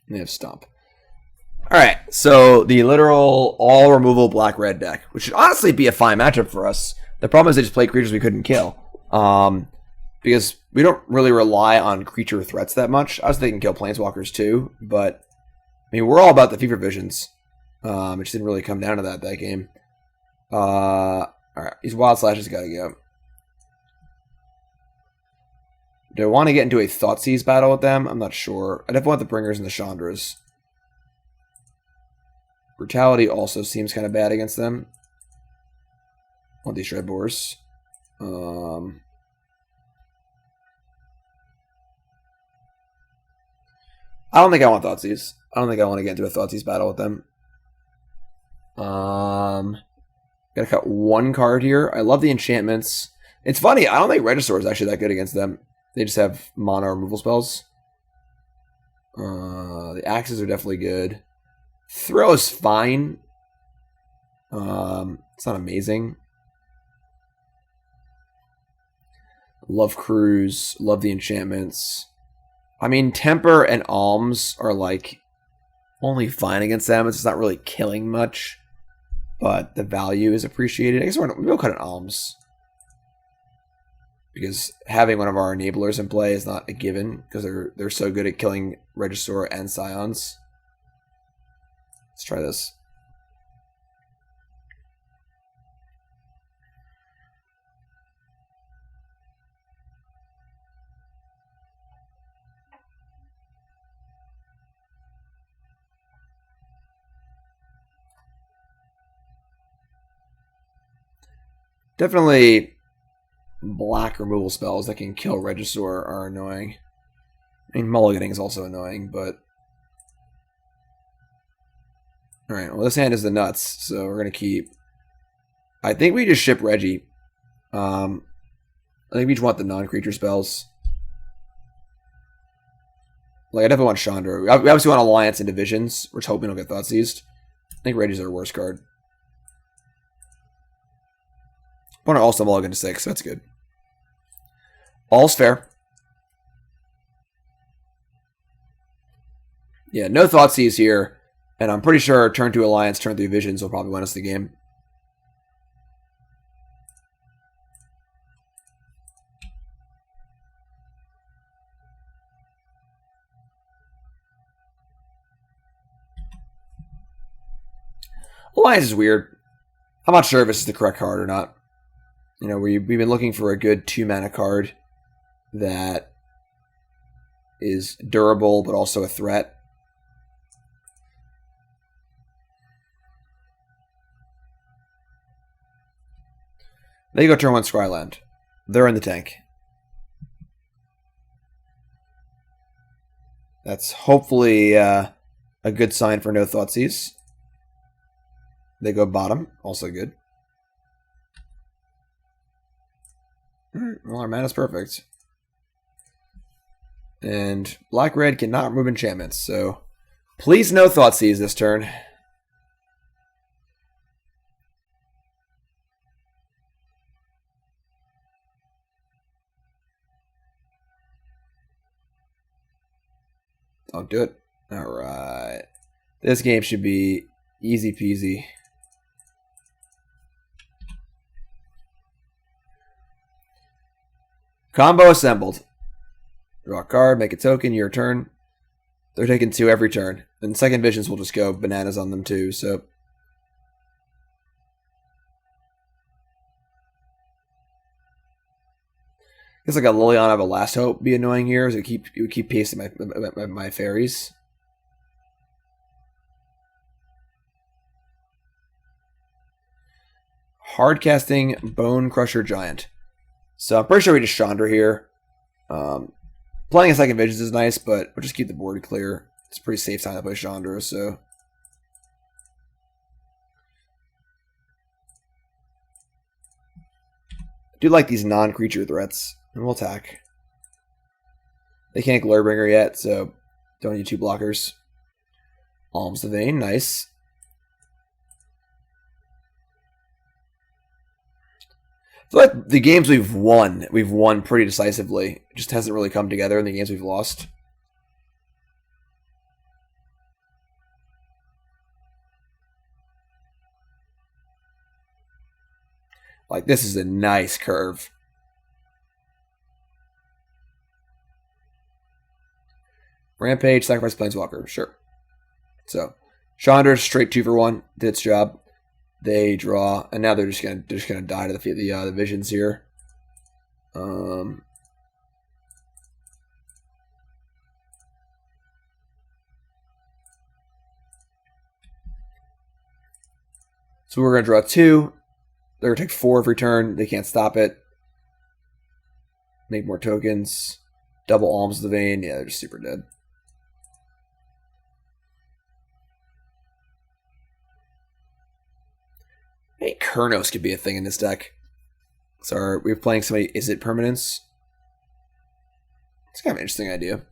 they have Stomp. Alright, so the literal all-removal black-red deck, which should honestly be a fine matchup for us. The problem is they just play creatures we couldn't kill. Because we don't really rely on creature threats that much. Obviously they can kill planeswalkers too, but I mean, we're all about the Fever Visions. It just didn't really come down to that game. Alright, these Wild Slashes gotta go. Do I want to get into a Thoughtseize battle with them? I'm not sure. I definitely want the Bringers and the Chandras. Brutality also seems kind of bad against them. I want these Dreadbores. I don't think I want Thoughtseize. I don't think I want to get into a Thoughtseize battle with them. Gotta cut 1 card here. I love the enchantments. It's funny, I don't think Regisaur is actually that good against them. They just have mana removal spells. The axes are definitely good. Throw is fine. It's not amazing. Love Cruise. Love the enchantments. I mean, Temper and Alms are like only fine against them. It's not really killing much, but the value is appreciated. I guess we'll cut an Alms because having one of our enablers in play is not a given because they're so good at killing Regisaur and Scions. Let's try this. Definitely black removal spells that can kill Regisaur are annoying. I mean, mulliganing is also annoying, but... Alright, well this hand is the nuts, so we're going to keep... I think we just ship Reggie. I think we just want the non-creature spells. Like, I definitely want Chandra. We obviously want Alliance and Divisions. We're just hoping we'll get Thoughtseized. I think Reggie's our worst card. Opponent also mulligan to 6, so that's good. All's fair. Yeah, no Thoughtseize here. And I'm pretty sure turn 2 Alliance, turn 3 Visions will probably win us the game. Alliance is weird. I'm not sure if this is the correct card or not. You know, we've been looking for a good 2-mana card that is durable but also a threat. They go turn 1 Scryland. They're in the tank. That's hopefully a good sign for no Thoughtseize. They go bottom, also good. Alright, well our mana's perfect. And black-red cannot remove enchantments, so please no Thoughtseize this turn. Don't do it. Alright. This game should be easy peasy. Combo assembled. Draw a card, make a token, your turn. They're taking 2 every turn. And second visions will just go bananas on them too, so. I guess like a Liliana of a Last Hope would be annoying here, as it would keep pasting my fairies. Hard casting Bone Crusher Giant. So I'm pretty sure we just Chandra here. Playing a second Visions is nice, but we'll just keep the board clear. It's a pretty safe time to play Chandra, so. I do like these non-creature threats, and we'll attack. They can't Glorybringer yet, so don't need 2 blockers. Alms the Vein, nice. I feel like the games we've won pretty decisively. It just hasn't really come together in the games we've lost. Like, this is a nice curve. Rampage, sacrifice Planeswalker, sure. So, Chandra straight 2 for 1, did its job. They draw, and now they're just gonna die to the visions here. So we're gonna draw 2. They're gonna take 4 every turn. They can't stop it. Make more tokens. Double Alms the Vein. Yeah, they're just super dead. Hey, Kurnos could be a thing in this deck. So we're playing somebody. Is it permanence? It's kind of an interesting idea.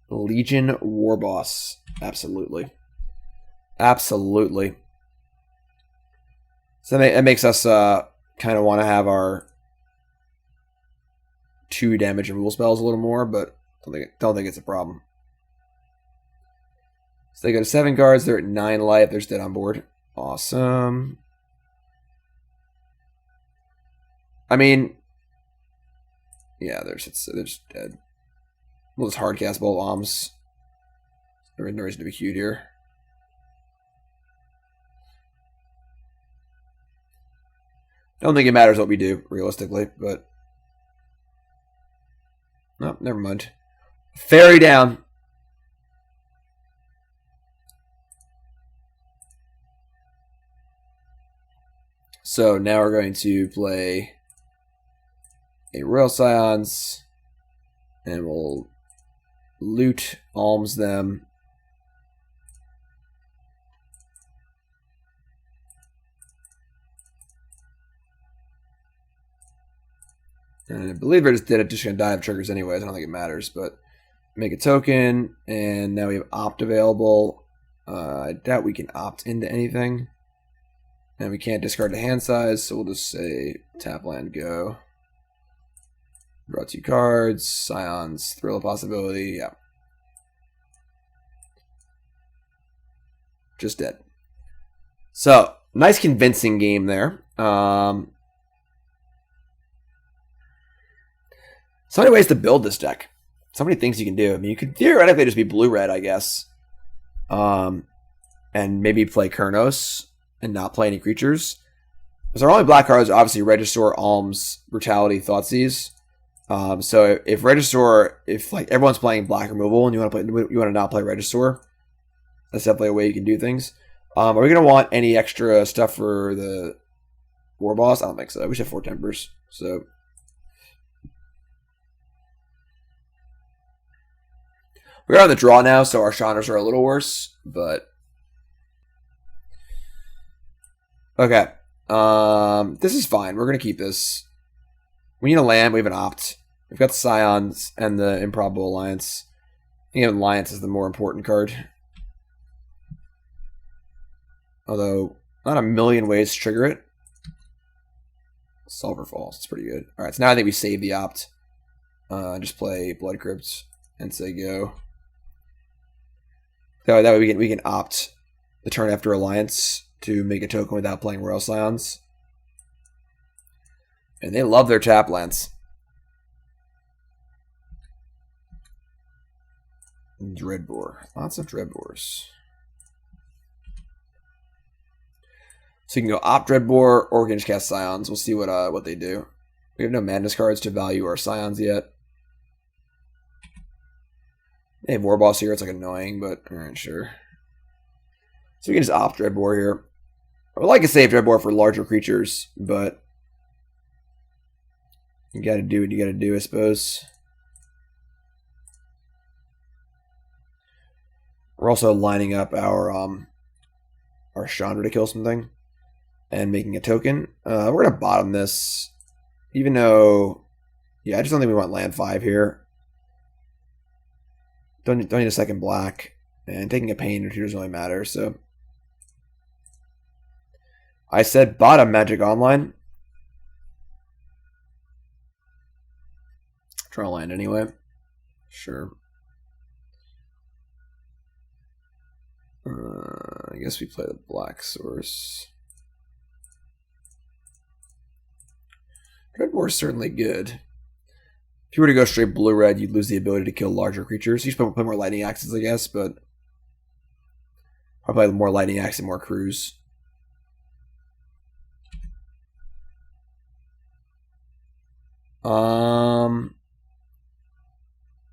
Legion Warboss. Absolutely. Absolutely. So that makes us kind of want to have our 2 damage removal spells a little more, but don't think it's a problem. So they go to 7 cards. They're at 9 life. They're dead on board. Awesome. I mean, yeah, they're just dead. We'll just hardcast both Alms. There's no reason to be cute here. I don't think it matters what we do, realistically, but... No, never mind. Fairy down. So now we're going to play a Royal Scions, and we'll loot, alms them. And I believe we're just going to die of triggers anyways. I don't think it matters, but make a token, and now we have opt available. I doubt we can opt into anything. And we can't discard the hand size, so we'll just say tap land go. Draw 2 cards, Scions, Thrill of Possibility, yeah. Just dead. So, nice convincing game there. So many ways to build this deck. So many things you can do. I mean, you could theoretically just be blue-red, I guess. And maybe play Kurnos and not play any creatures. Because our only black cards are obviously Regisaur, Alms, Brutality, Thoughtseize. So if Regisaur, if like everyone's playing black removal and you want to not play Regisaur, that's definitely a way you can do things. Are we gonna want any extra stuff for the War Boss? I don't think so. We should have 4 Tempers. So we're on the draw now, so our Chandras are a little worse, but okay. This is fine. We're gonna keep this. We need a land. We have an opt. We've got the Scions and the Improbable Alliance. I think Alliance is the more important card. Although, not a million ways to trigger it. Sulfur Falls. It's pretty good. Alright, so now I think we save the opt. Just play Blood Crypt and say go. That way we can opt the turn after Alliance to make a token without playing Royal Scions. And they love their tap lands. Dreadbore. Lots of Dreadbores. So you can go opt Dreadbore or we can just cast Scions. We'll see what they do. We have no madness cards to value our Scions yet. They have War Boss here. It's like annoying, but alright, sure. So we can just opt Dreadbore here. I would like to save Dreadbore for larger creatures, but you gotta do what you gotta do, I suppose. We're also lining up our Chandra to kill something and making a token. We're gonna bottom this, even though, yeah, I just don't think we want land 5 here. Don't need a second black, and taking a pain or 2 doesn't really matter. So I said bottom Magic Online. Draw land anyway. Sure. I guess we play the black source. Dreadbore is certainly good. If you were to go straight blue-red, you'd lose the ability to kill larger creatures. You should play more lightning axes, I guess, but I'll play more lightning axe and more crews.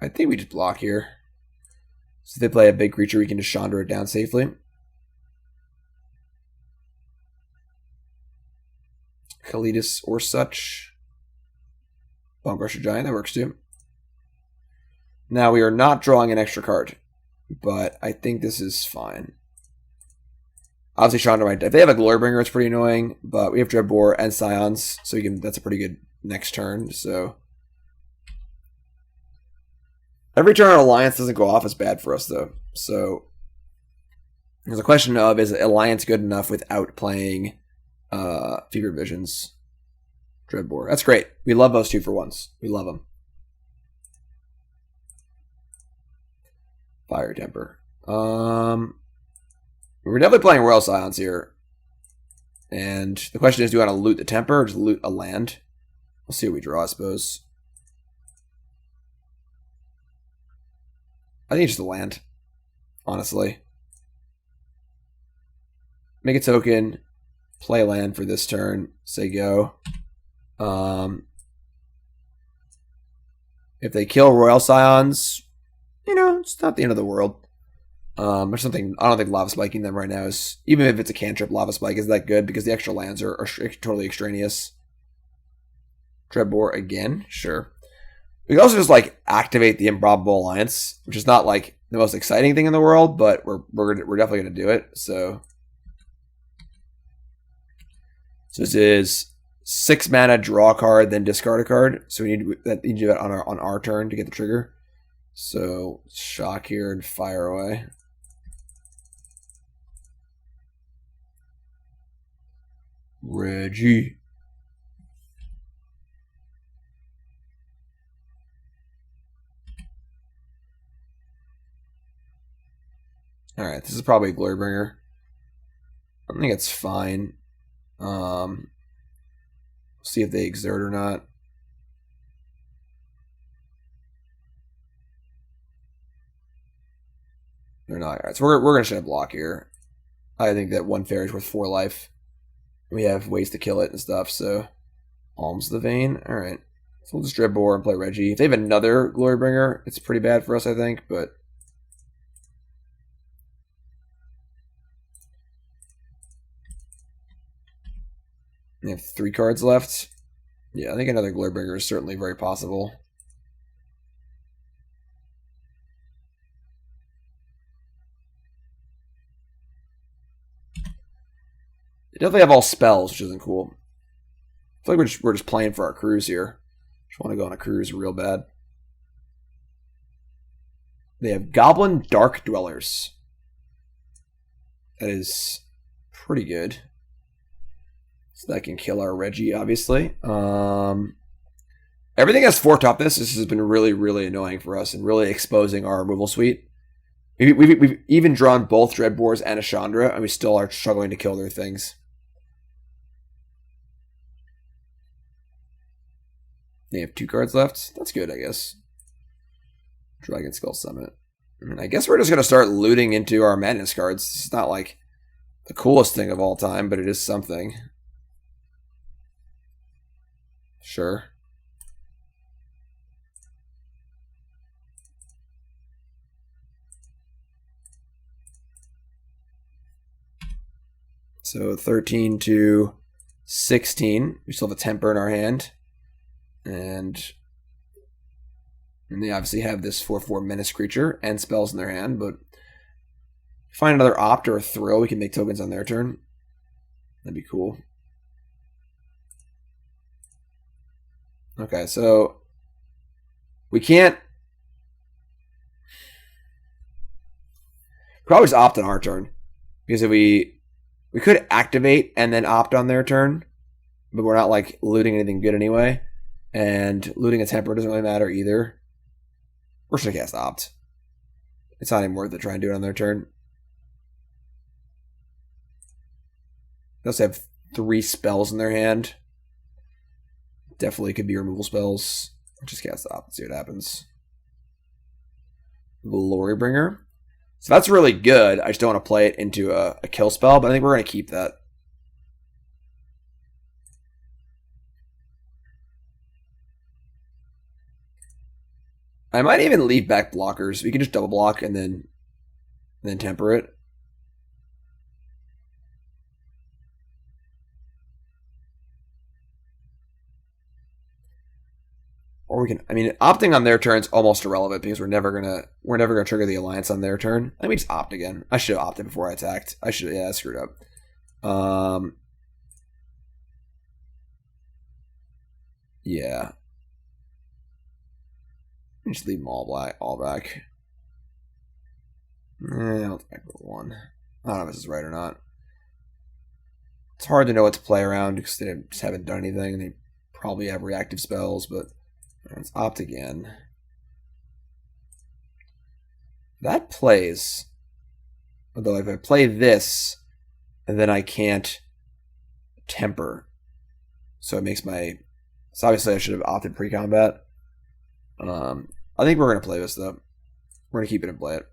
I think we just block here. So if they play a big creature, we can just Chandra it down safely. Kalidas or such. Bone Crusher Giant, that works too. Now we are not drawing an extra card, but I think this is fine. Obviously Chandra might, if they have a Glorybringer, it's pretty annoying, but we have Dreadbore and Scions, so we can, that's a pretty good next turn, so. Every turn our Alliance doesn't go off is bad for us, though. So, there's a question of, is Alliance good enough without playing Fever Visions? Dreadbore. That's great. We love those 2 for once. We love them. Fire Temper. We're definitely playing Royal Scions here. And the question is, do you want to loot the Temper or just loot a land? We'll see what we draw, I suppose. I think it's just a land, honestly. Make a token, play land for this turn. Say go. If they kill Royal Scions, you know, it's not the end of the world. Or something. I don't think Lava Spiking them right now is, even if it's a cantrip, Lava Spike is that good because the extra lands are totally extraneous. Dreadbore again, sure. We can also just like activate the Improbable Alliance, which is not like the most exciting thing in the world, but we're definitely gonna do it. So this is 6 mana, draw a card, then discard a card. So we need to do that on our turn to get the trigger. So shock here and fire away. Reggie. Alright, this is probably a Glorybringer. I think it's fine. See if they exert or not. They're not. Alright, so we're going to shut a block here. I think that 1 fairy is worth 4 life. We have ways to kill it and stuff, so Alms the Vein. Alright. So we'll just Dreadbore and play Reggie. If they have another Glorybringer, it's pretty bad for us, I think, but they have 3 cards left. Yeah, I think another Glorybringer is certainly very possible. They definitely have all spells, which isn't cool. I feel like we're just playing for our cruise here. Just want to go on a cruise real bad. They have Goblin Dark Dwellers. That is pretty good. So that can kill our Reggie, obviously. Everything has 4 top this. This has been really, really annoying for us and really exposing our removal suite. We've even drawn both Dreadbores and a Chandra, and we still are struggling to kill their things. They have 2 cards left. That's good, I guess. Dragonskull Summit. And I guess we're just going to start looting into our madness cards. It's not like the coolest thing of all time, but it is something. Sure. So 13 to 16. We still have a temper in our hand. And they obviously have this 4/4 menace creature and spells in their hand, but find another opt or a thrill, we can make tokens on their turn. That'd be cool. Okay, so we can't probably just opt on our turn. Because if we could activate and then opt on their turn, but we're not like looting anything good anyway. And looting a temper doesn't really matter either. We're just gonna cast opt. It's not even worth it trying to do it on their turn. They also have 3 spells in their hand. Definitely could be removal spells. Just cast opt and see what happens. Glorybringer. So that's really good. I just don't want to play it into a kill spell, but I think we're going to keep that. I might even leave back blockers. We can just double block and then temper it. Or we can, I mean, opting on their turn is almost irrelevant because we're never gonna trigger the alliance on their turn. Let me just opt again. I should have opted before I attacked. I screwed up. Yeah. Just leave them all back. I'll attack with 1. I don't know if this is right or not. It's hard to know what to play around because they just haven't done anything. They probably have reactive spells, but let's opt again. That plays. Although if I play this, and then I can't temper. So it makes my... So obviously I should have opted pre-combat. I think we're going to play this, though. We're going to keep it and play it.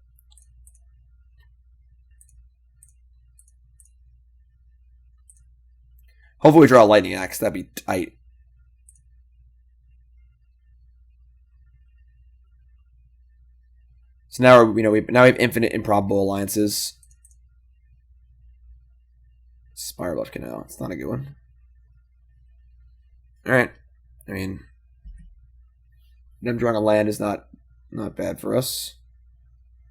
Hopefully we draw a Lightning Axe. That'd be tight. So now we have infinite improbable alliances. Spirebluff Canal. It's not a good one. All right. I mean, them drawing a land is not bad for us.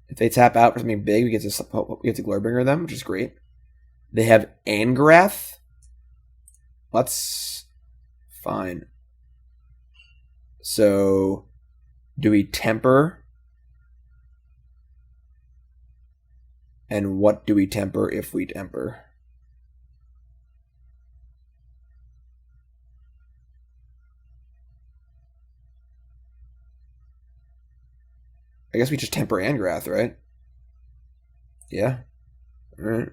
If they tap out for something big, we get to Glorybringer them, which is great. They have Angrath. That's fine. So, do we temper? And what do we temper if we temper? I guess we just temper Angrath, right? Yeah. All right.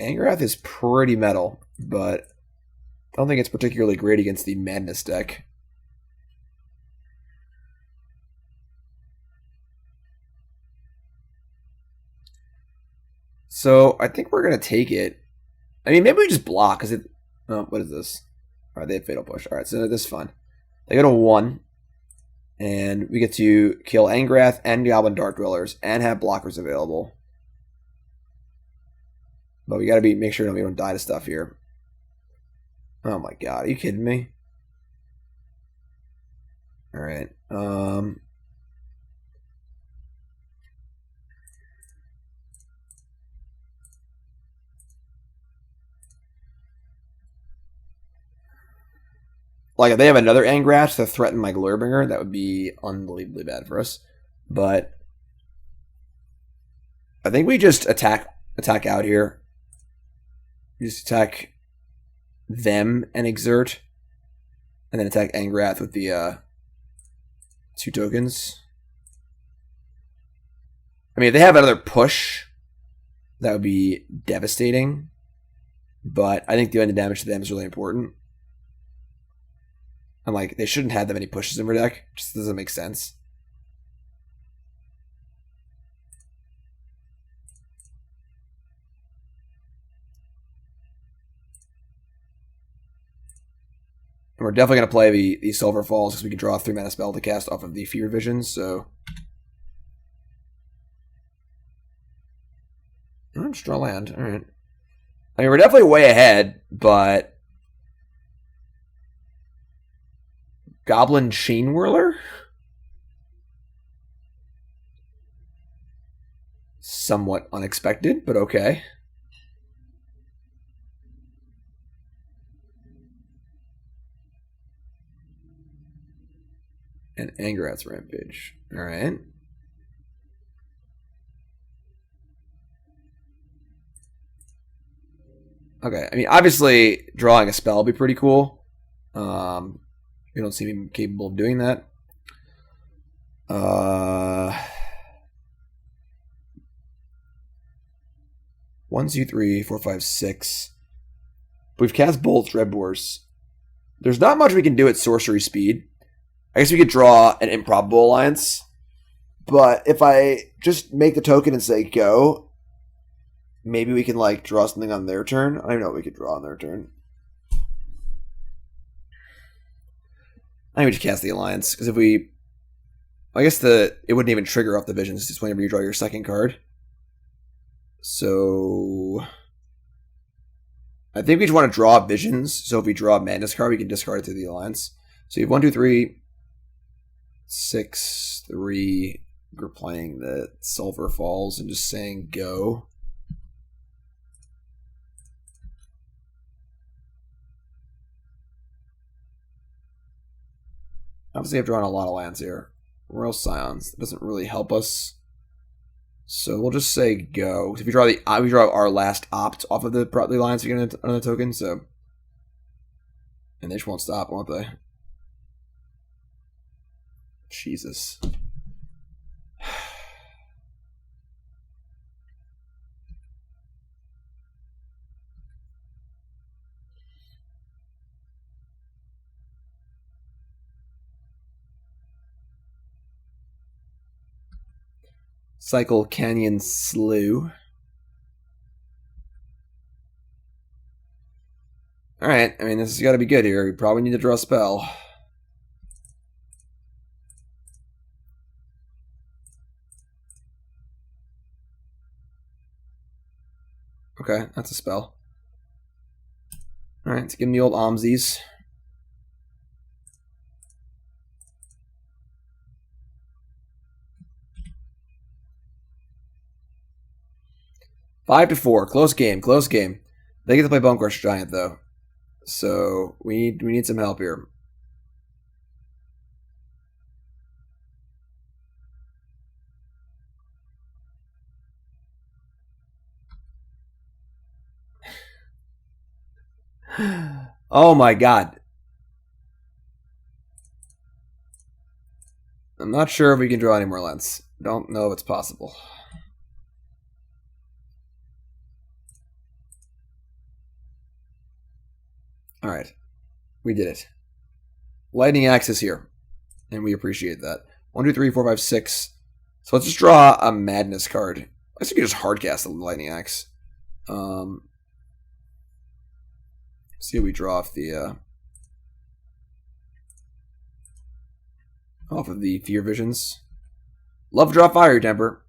Angrath is pretty metal, but I don't think it's particularly great against the Madness deck. So I think we're going to take it. I mean, maybe we just block, because it... Oh, what is this? All right, they have Fatal Push. All right, so this is fun. They go to 1, and we get to kill Angrath and Goblin Dark Dwellers, and have blockers available. But we gotta make sure we don't die to stuff here. Oh my god, are you kidding me? Alright. Like, if they have another Angrath to threaten my Glorybringer, that would be unbelievably bad for us. But I think we just attack out here. We just attack them and exert, and then attack Angrath with the 2 tokens. I mean, if they have another push, that would be devastating. But I think doing the damage to them is really important. And like, they shouldn't have that many pushes in their deck. It just doesn't make sense. And we're definitely going to play the Sulfur Falls because we can draw a 3-mana spell to cast off of the Fear Visions, so... Oh, just draw land. Alright. I mean, we're definitely way ahead, but... Goblin Chain Whirler? Somewhat unexpected, but okay. And Angrath's Rampage. Alright. Okay, I mean, obviously, drawing a spell would be pretty cool. We don't seem even capable of doing that. 1, 2, 3, 4, 5, 6. We've cast both Dreadbores. There's not much we can do at sorcery speed. I guess we could draw an Improbable Alliance. But if I just make the token and say go, maybe we can like draw something on their turn. I don't even know what we could draw on their turn. I think we just cast the Alliance, because if we... I guess it wouldn't even trigger off the Visions, just whenever you draw your second card. So... I think we just want to draw Visions, so if we draw a Madness card, we can discard it to the Alliance. So you have 1, 2, 3, 6, 3. We're playing the Sulfur Falls and just saying go. Obviously, I've drawn a lot of lands here. Royal Scions doesn't really help us, so we'll just say go. If we draw our last opt off of the Alliance, we get another token. So, and they just won't stop, won't they? Jesus. Cycle Canyon Slew. Alright, I mean, this has got to be good here. We probably need to draw a spell. Okay, that's a spell. Alright, let's give him the old Almsies. Five to 4. Close game, close game. They get to play Bone Crusher Giant, though. So, we need some help here. Oh my god. I'm not sure if we can draw any more lands. Don't know if it's possible. Alright. We did it. Lightning Axe is here. And we appreciate that. 1, 2, 3, 4, 5, 6. So let's just draw a Madness card. I guess we could just hardcast the Lightning Axe. See what we draw off the off of the Fear Visions. Love draw Fiery Temper.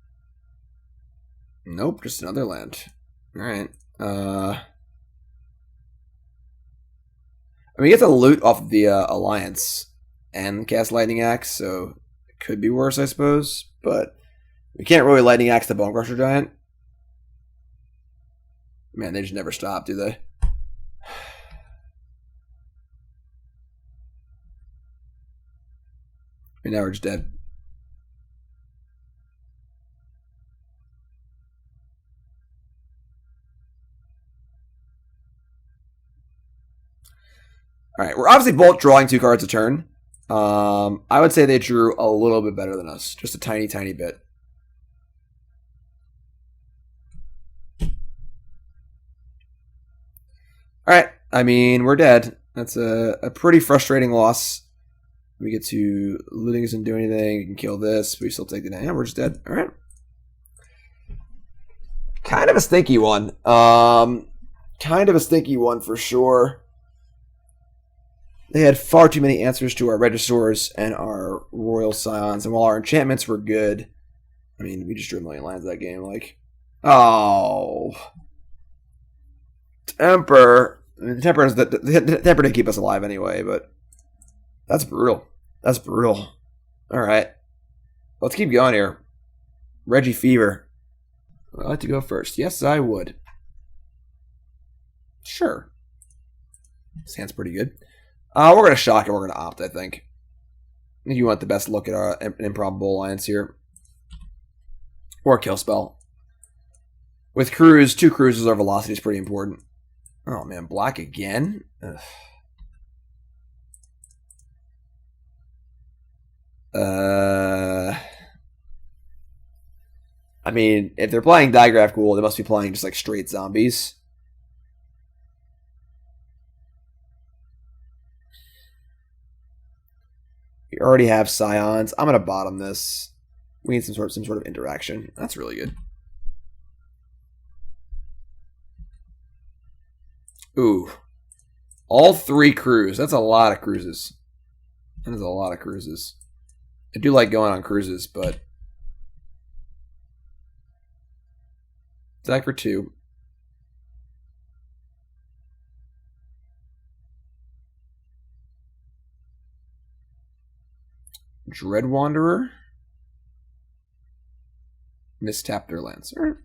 Nope, just another land. Alright. I mean, we get to loot off of the Alliance and cast Lightning Axe, so it could be worse, I suppose. But we can't really Lightning Axe the Bone Crusher Giant. Man, they just never stop, do they? And now we're just dead. Alright, we're obviously both drawing 2 cards a turn. I would say they drew a little bit better than us. Just a tiny, tiny bit. Alright, I mean, we're dead. That's a pretty frustrating loss. We get to looting doesn't do anything. We can kill this, but we still take the damage. Yeah, we're just dead. Alright. Kind of a stinky one. Kind of a stinky one for sure. They had far too many answers to our Regisaurs and our Royal Scions, and while our enchantments were good, I mean, we just drew a million lands that game. Like, oh, Temper. I mean, the Temper didn't keep us alive anyway, but that's brutal. That's brutal. All right, let's keep going here. Reggie Fever. Would I like to go first? Yes, I would. Sure. Sounds pretty good. We're going to shock and we're going to opt, I think. I think you want the best look at our Improbable Alliance here. Or Kill Spell. With Cruise, 2 Cruises, our velocity is pretty important. Oh man, black again? Ugh. I mean, if they're playing Digraph Ghoul, they must be playing just like straight zombies. We already have Scions. I'm gonna bottom this. We need some sort of interaction. That's really good. Ooh. All 3 crews. That's a lot of cruises. That is a lot of cruises. I do like going on cruises, but attack for 2. Dread Wanderer. Mistap their Lancer.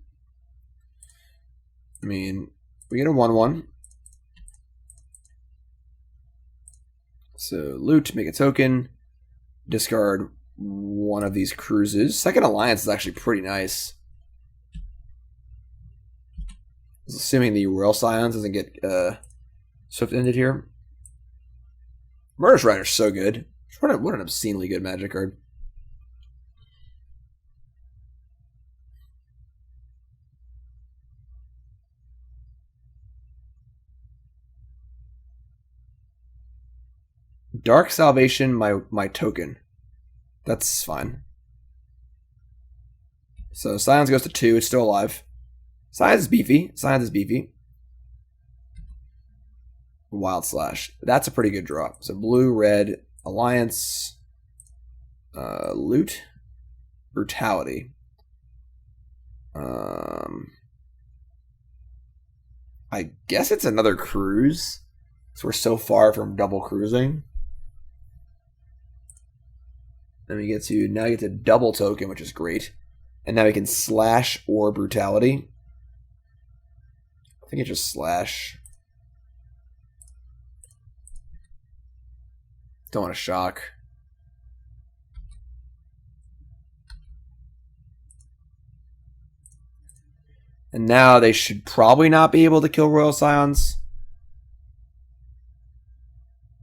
I mean, we get a 1/1. So loot, make a token, discard one of these cruises. Second Alliance is actually pretty nice. Assuming the Royal Scions doesn't get swift ended here. Murderous Rider's so good. What an obscenely good Magic card. Dark Salvation, my token. That's fine. So Scions goes to 2. It's still alive. Scions is beefy. Scions is beefy. Wild Slash. That's a pretty good draw. So blue, red, Alliance, Loot, Brutality. I guess it's another cruise. So we're so far from double cruising. Then we get to, now you get to double token, which is great. And now we can slash or Brutality. I think it's just slash. Don't want to shock. And now they should probably not be able to kill Royal Scions.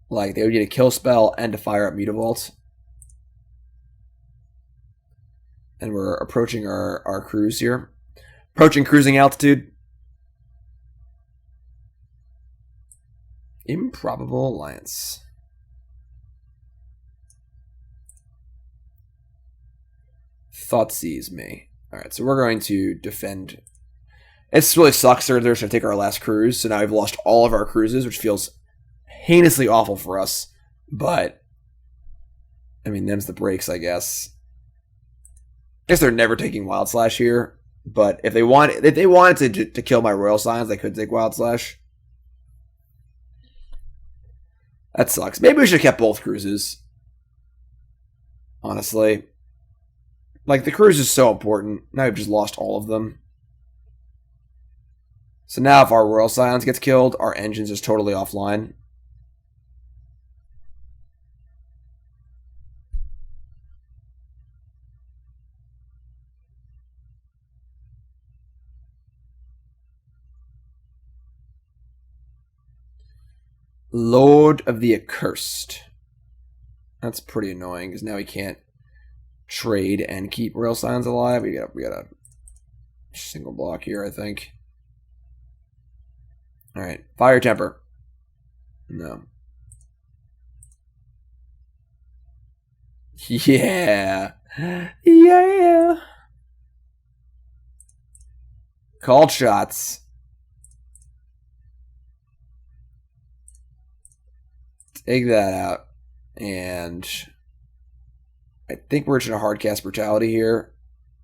Like, they would get a kill spell and to fire up Mutavault. And we're approaching our cruise here. Approaching cruising altitude. Improbable Alliance. Thoughtseize me. Alright, so we're going to defend. It really sucks they're going to take our last cruise, so now we've lost all of our cruises, which feels heinously awful for us. But, I mean, them's the breaks, I guess. I guess they're never taking Wild Slash here, but if they wanted to kill my Royal Scions, they could take Wild Slash. That sucks. Maybe we should have kept both cruises. Honestly. Like, the cruise is so important. Now we've just lost all of them. So now if our Royal Scions gets killed, our engine's just totally offline. Lord of the Accursed. That's pretty annoying, because now we can't trade and keep Royal Scions alive. We got a single block here, I think. Alright, Fire Temper. No. Yeah. Yeah. Called shots. Take that out. And I think we're just going to hardcast Brutality here.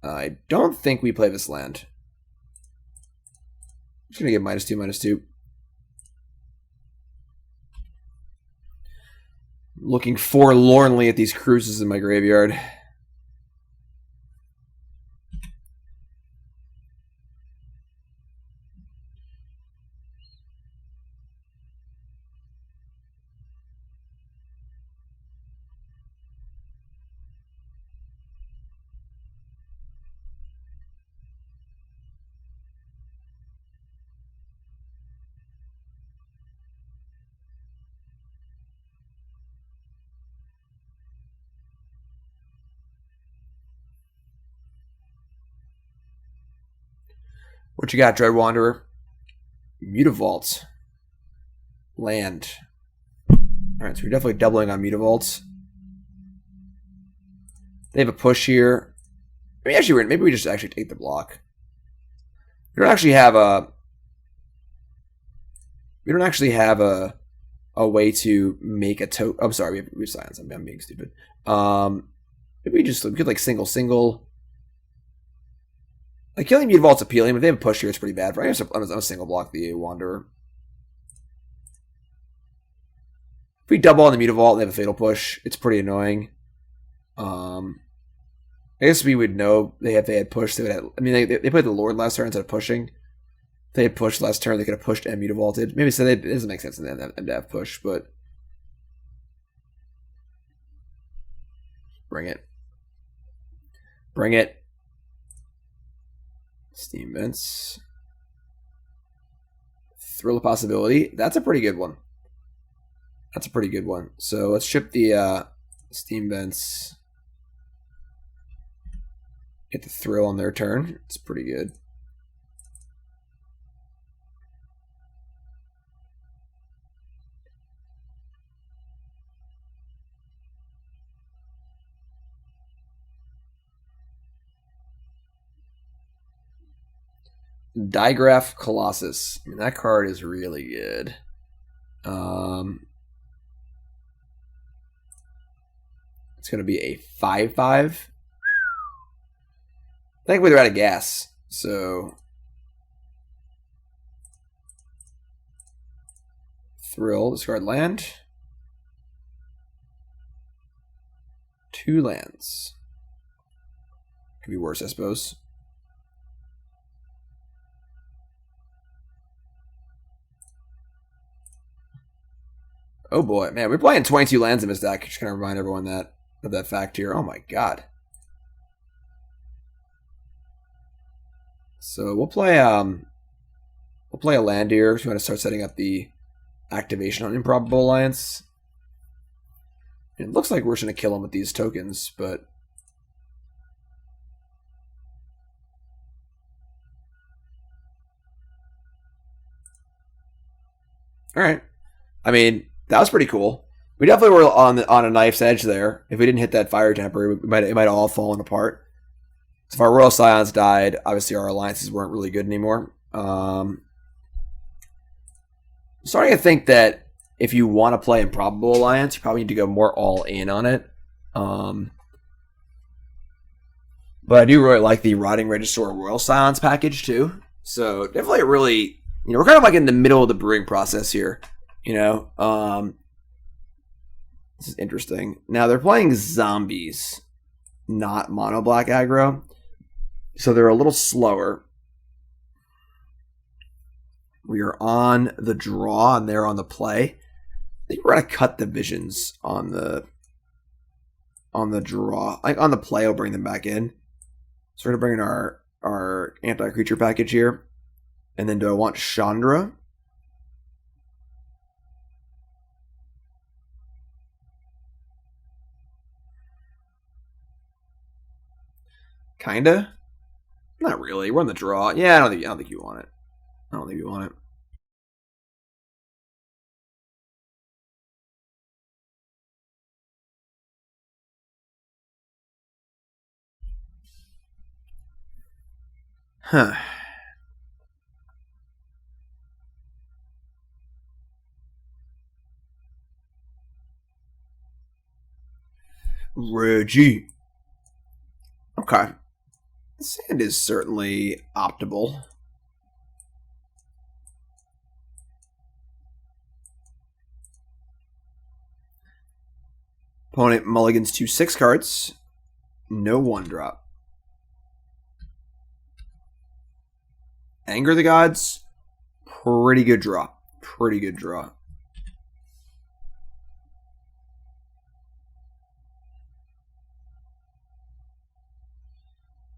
I don't think we play this land. I'm just going to get -2/-2. Looking forlornly at these cruises in my graveyard. What you got, Dread Wanderer? Mutavault. Land. Alright, so we're definitely doubling on Mutavault. They have a push here. I mean, actually, maybe we just actually take the block. We don't actually have a... We don't actually have a way to make a token. I'm sorry, we have Scions. I'm being stupid. Maybe we could like single. Like, killing Mutavault's appealing, but if they have a push here, it's pretty bad. I'm a single block the Wanderer. If we double on the Mutavault and they have a Fatal Push, it's pretty annoying. I guess we would know if they had pushed. They played the Lord last turn instead of pushing. If they had pushed last turn, they could have pushed and Mutavaulted. Maybe so it doesn't make sense to them to have push, but... Bring it. Bring it. Steam Vents. Thrill of Possibility. That's a pretty good one. That's a pretty good one. So let's ship the Steam Vents. Get the Thrill on their turn. It's pretty good. Digraph Colossus. I mean, that card is really good. It's going to be a 5/5. Thankfully, they're out of gas. So, Thrill, discard land. 2 lands. Could be worse, I suppose. Oh boy, man, we're playing 22 lands in this deck. Just gonna remind everyone of that fact here. Oh my god. So we'll play a land here. We want to start setting up the activation on Improbable Alliance. It looks like we're just gonna kill him with these tokens, but all right. I mean, that was pretty cool. We definitely were on a knife's edge there. If we didn't hit that fire temper, it might have all fallen apart. So if our Royal Scions died, obviously our alliances weren't really good anymore. I'm starting to think that if you want to play Improbable Alliance, you probably need to go more all in on it. But I do really like the Rotting Regisaur Royal Scions package too. So definitely really, we're kind of like in the middle of the brewing process here. This is interesting. Now they're playing zombies, not mono black aggro. So they're a little slower. We are on the draw and they're on the play. I think we're gonna cut the visions on the draw. Like on the play, I'll bring them back in. So we're gonna bring in our anti-creature package here. And then do I want Chandra? Kinda. Not really. We're on the draw. Yeah, I don't think you want it. I don't think you want it. Huh. Reggie. Okay. Sand is certainly optimal. Opponent mulligans to 6 cards. No 1-drop. Anger the Gods. Pretty good draw. Pretty good draw.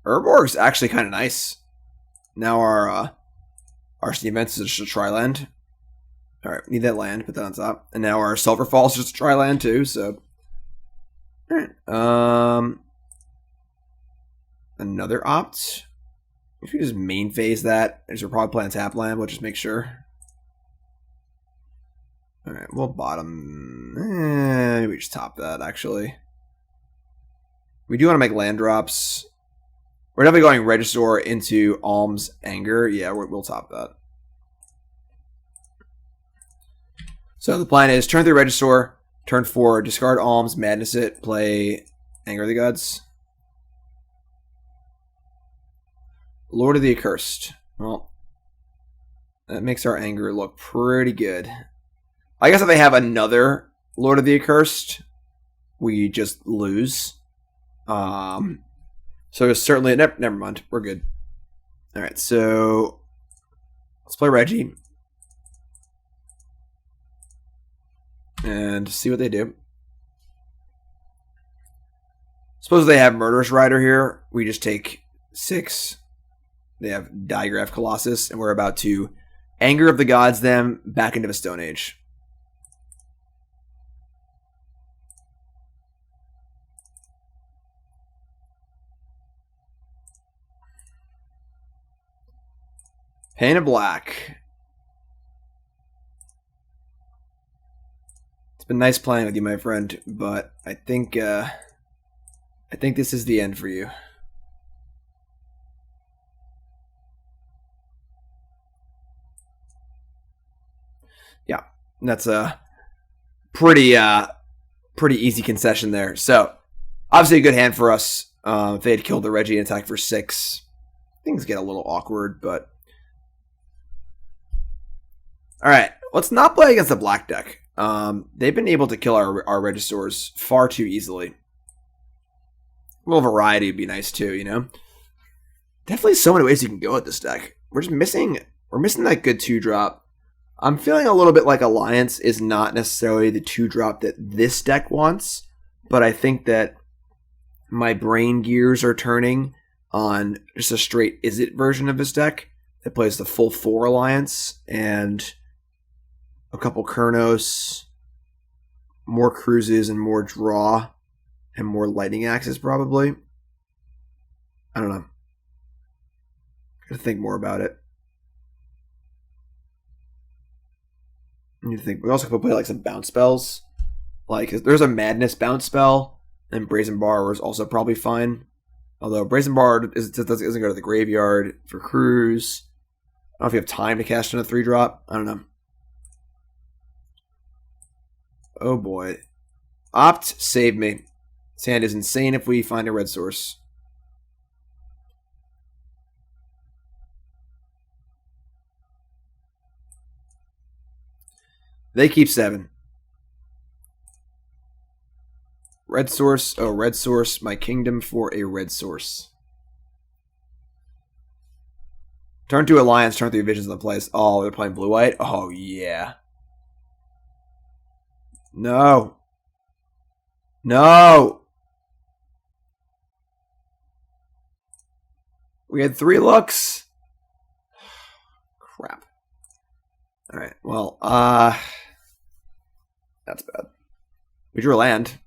Urborg's actually kind of nice. Now our Defiance is just a tri-land. Alright, need that land, put that on top. And now our Sulfur Falls is just a tri-land too, so. Alright. Another opt. If we just main phase that, as we're probably playing tap land, we'll just make sure. Alright, we'll bottom. Maybe we just top that actually. We do want to make land drops. We're definitely going Regisaur into Alms Anger. Yeah, we'll top that. So the plan is turn 3 Regisaur, turn 4 discard Alms, Madness it, play Anger the Gods. Lord of the Accursed. Well, that makes our Anger look pretty good. I guess if they have another Lord of the Accursed, we just lose. So it's certainly never mind. We're good. All right, so let's play Reggie and see what they do. Suppose they have Murderous Rider here. We just take 6. They have Digraph Colossus, and we're about to Anger of the Gods them back into the Stone Age. Pain of Black. It's been nice playing with you, my friend, but I think this is the end for you. Yeah. That's a pretty easy concession there. So, obviously a good hand for us. If they had killed the Reggie and attacked for 6, things get a little awkward, but... Alright, let's not play against the black deck. They've been able to kill our Regisaurs far too easily. A little variety would be nice too, you know? Definitely so many ways you can go with this deck. We're missing that good 2-drop. I'm feeling a little bit like Alliance is not necessarily the 2-drop that this deck wants, but I think that my brain gears are turning on just a straight Is It version of this deck that plays the full 4 Alliance and a couple Kurnos, more cruises and more draw and more lightning axes probably. I don't know. Gotta think more about it. I need to think. We also could play like some bounce spells. Like there's a Madness bounce spell, and Brazen Bar is also probably fine. Although Brazen Bar doesn't go to the graveyard for cruise. I don't know if you have time to cast in a 3-drop. I don't know. Oh boy. Opt, save me. This hand is insane if we find a red source. They keep 7. Red source. Oh, red source. My kingdom for a red source. Turn 2 Alliance, turn 3 Visions in the place. Oh, they're playing blue-white? Oh, yeah. No. No. We had 3 looks. Crap. Alright, well, that's bad. We drew a land.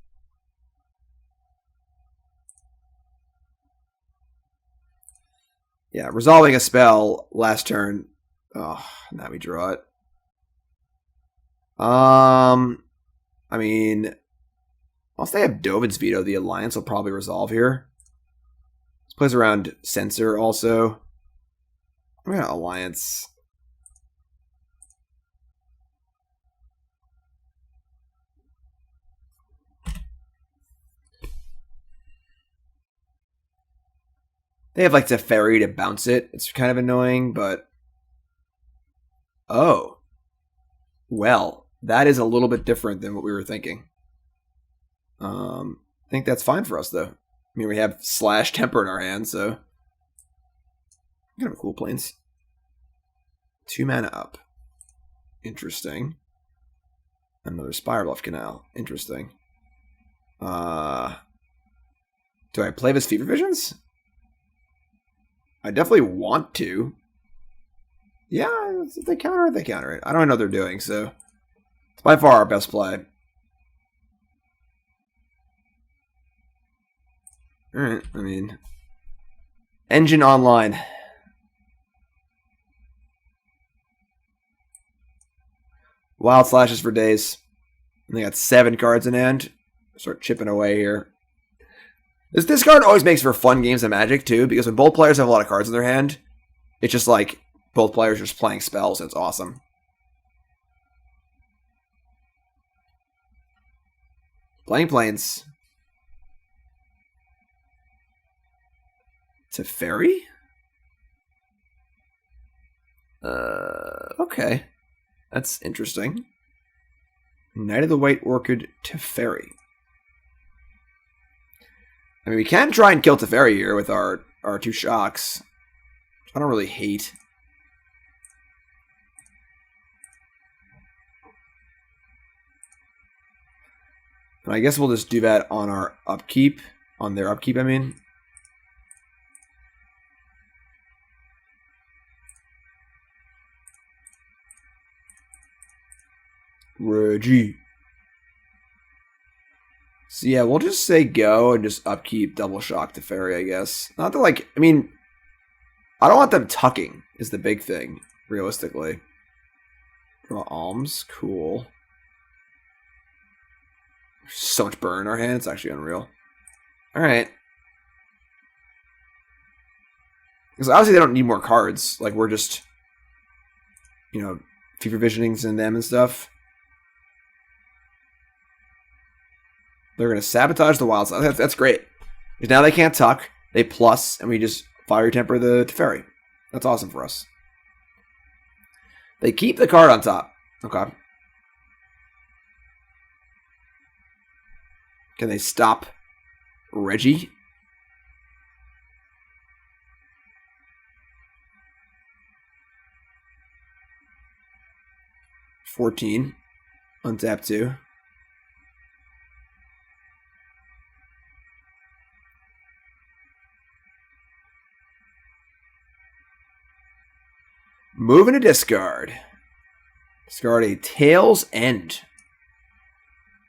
Yeah, resolving a spell last turn. Oh, now we draw it. I mean, once they have Dovin's Veto, the Alliance will probably resolve here. This plays around Censor also. I'm gonna Alliance. They have like Teferi to bounce it. It's kind of annoying, but... Oh. Well, that is a little bit different than what we were thinking. I think that's fine for us, though. I mean, we have Slash Temper in our hand, so... Kind of cool planes. 2 mana up. Interesting. Another Spirebluff Canal. Interesting. Do I play this Fever Visions? I definitely want to. Yeah, if they counter it, they counter it. I don't know what they're doing, so it's by far our best play. Alright, I mean... Engine online. Wild Slashes for days. And they got 7 cards in hand. Start chipping away here. This discard always makes for fun games of Magic, too, because when both players have a lot of cards in their hand, it's just like both players are just playing spells, and it's awesome. Playing planes. Teferi? Okay. That's interesting. Knight of the White Orchid, Teferi. I mean, we can try and kill Teferi here with our 2 shocks. I don't really hate. And I guess we'll just do that on our upkeep. On their upkeep, I mean. Reggie. So yeah, we'll just say go and just upkeep double shock to Fairy, I guess. Not that like, I mean, I don't want them tucking is the big thing, realistically. Draw Alms, cool. There's so much burn in our hand, it's actually unreal. Alright. Because obviously they don't need more cards. Like, we're just, you know, Fever Visionings in them and stuff. They're going to sabotage the Wild Scions. That's great. Because now they can't tuck. They plus, and we just Fiery Temper the Teferi. That's awesome for us. They keep the card on top. Okay. Can they stop Reggie? $14. Untap 2. Moving to discard. Discard a Tail's End.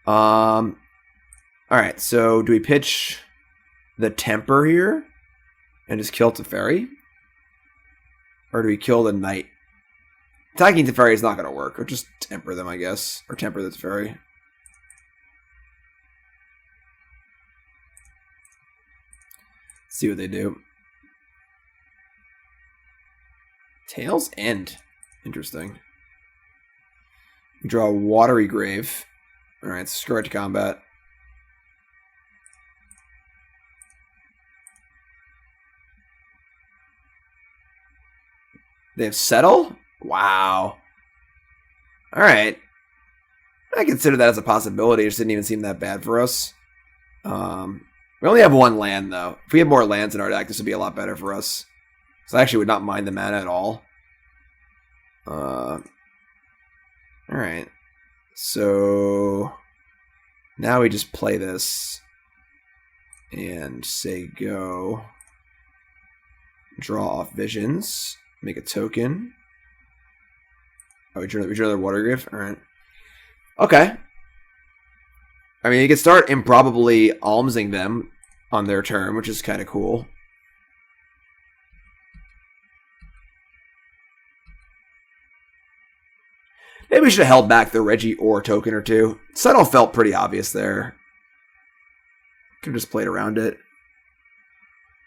Alright, so do we pitch the Temper here? And just kill Teferi? Or do we kill the Knight? Attacking Teferi is not going to work. Or just Temper them, I guess. Or Temper the Teferi. See what they do. Tail's End. Interesting. We draw a Watery Grave. Alright, screw it to combat. They have Settle? Wow. Alright. I consider that as a possibility. It just didn't even seem that bad for us. We only have one land, though. If we had more lands in our deck, this would be a lot better for us. So I actually would not mind the mana at all. Alright. So now we just play this and say go. Draw off Visions. Make a token. Oh, we drew their Watery Grave? Alright. Okay. I mean, you can start improbably almsing them on their turn, which is kind of cool. Maybe we should have held back the Reggie or token or two. Settle felt pretty obvious there. Could have just played around it.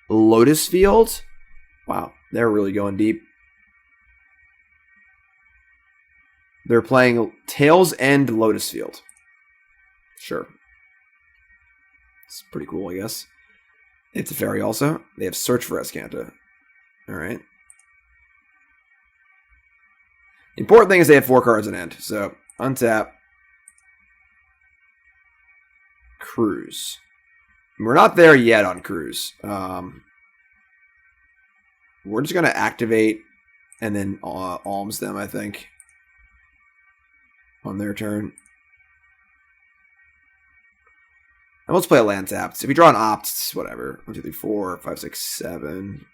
Lotus Field? Wow, they're really going deep. They're playing Tail's End Lotus Field. Sure. It's pretty cool, I guess. It's a fairy also. They have Search for Escanta. Alright. The important thing is they have 4 cards in hand. So, untap. Cruise. We're not there yet on Cruise. We're just going to activate and then alms them, I think. On their turn. And let's play a land tapped. If we draw an opt, it's whatever. 1, 2, 3, 4, 5, 6, 7.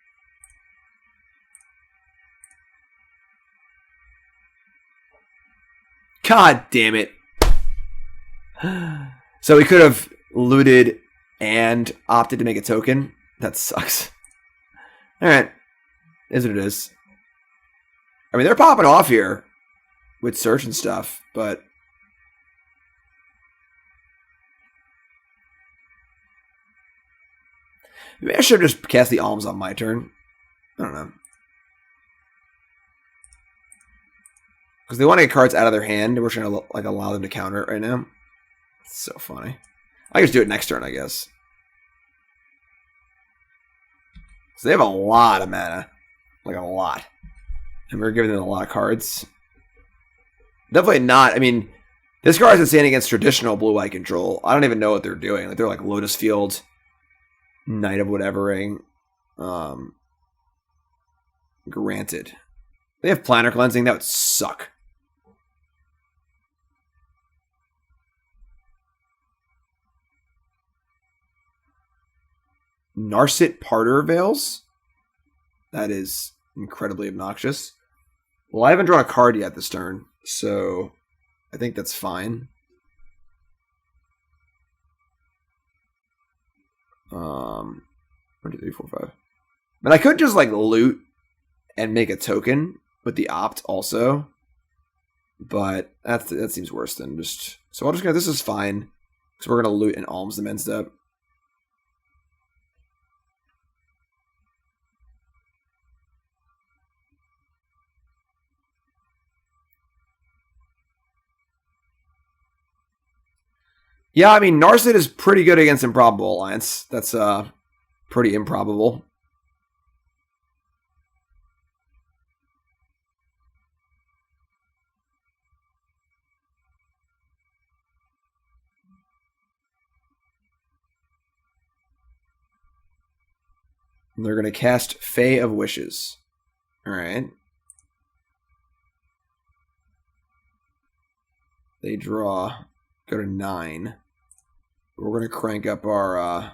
God damn it. So we could have looted and opted to make a token. That sucks. Alright. Is what it is. I mean, they're popping off here with search and stuff, but maybe I should have just cast the Alms on my turn. I don't know. Because they want to get cards out of their hand, and we're trying to like allow them to counter it right now. It's so funny. I can just do it next turn, I guess. So they have a lot of mana. Like a lot. And we're giving them a lot of cards. Definitely not. I mean, this card isn't standing against traditional blue-white control. I don't even know what they're doing. Like they're like Lotus Field, Knight of Whatevering. Granted. They have Planar Cleansing. That would suck. Narset Parter Veils. That is incredibly obnoxious. Well, I haven't drawn a card yet this turn, so I think that's fine. 1, 2, 3, 4, 5. But I could just like loot and make a token with the opt also. But that seems worse than just. So I'm just gonna. This is fine because we're gonna loot and alms them instead. Yeah, I mean, Narset is pretty good against Improbable Alliance. That's pretty improbable. And they're going to cast Fae of Wishes. All right. They draw. Go to 9. We're going to crank up our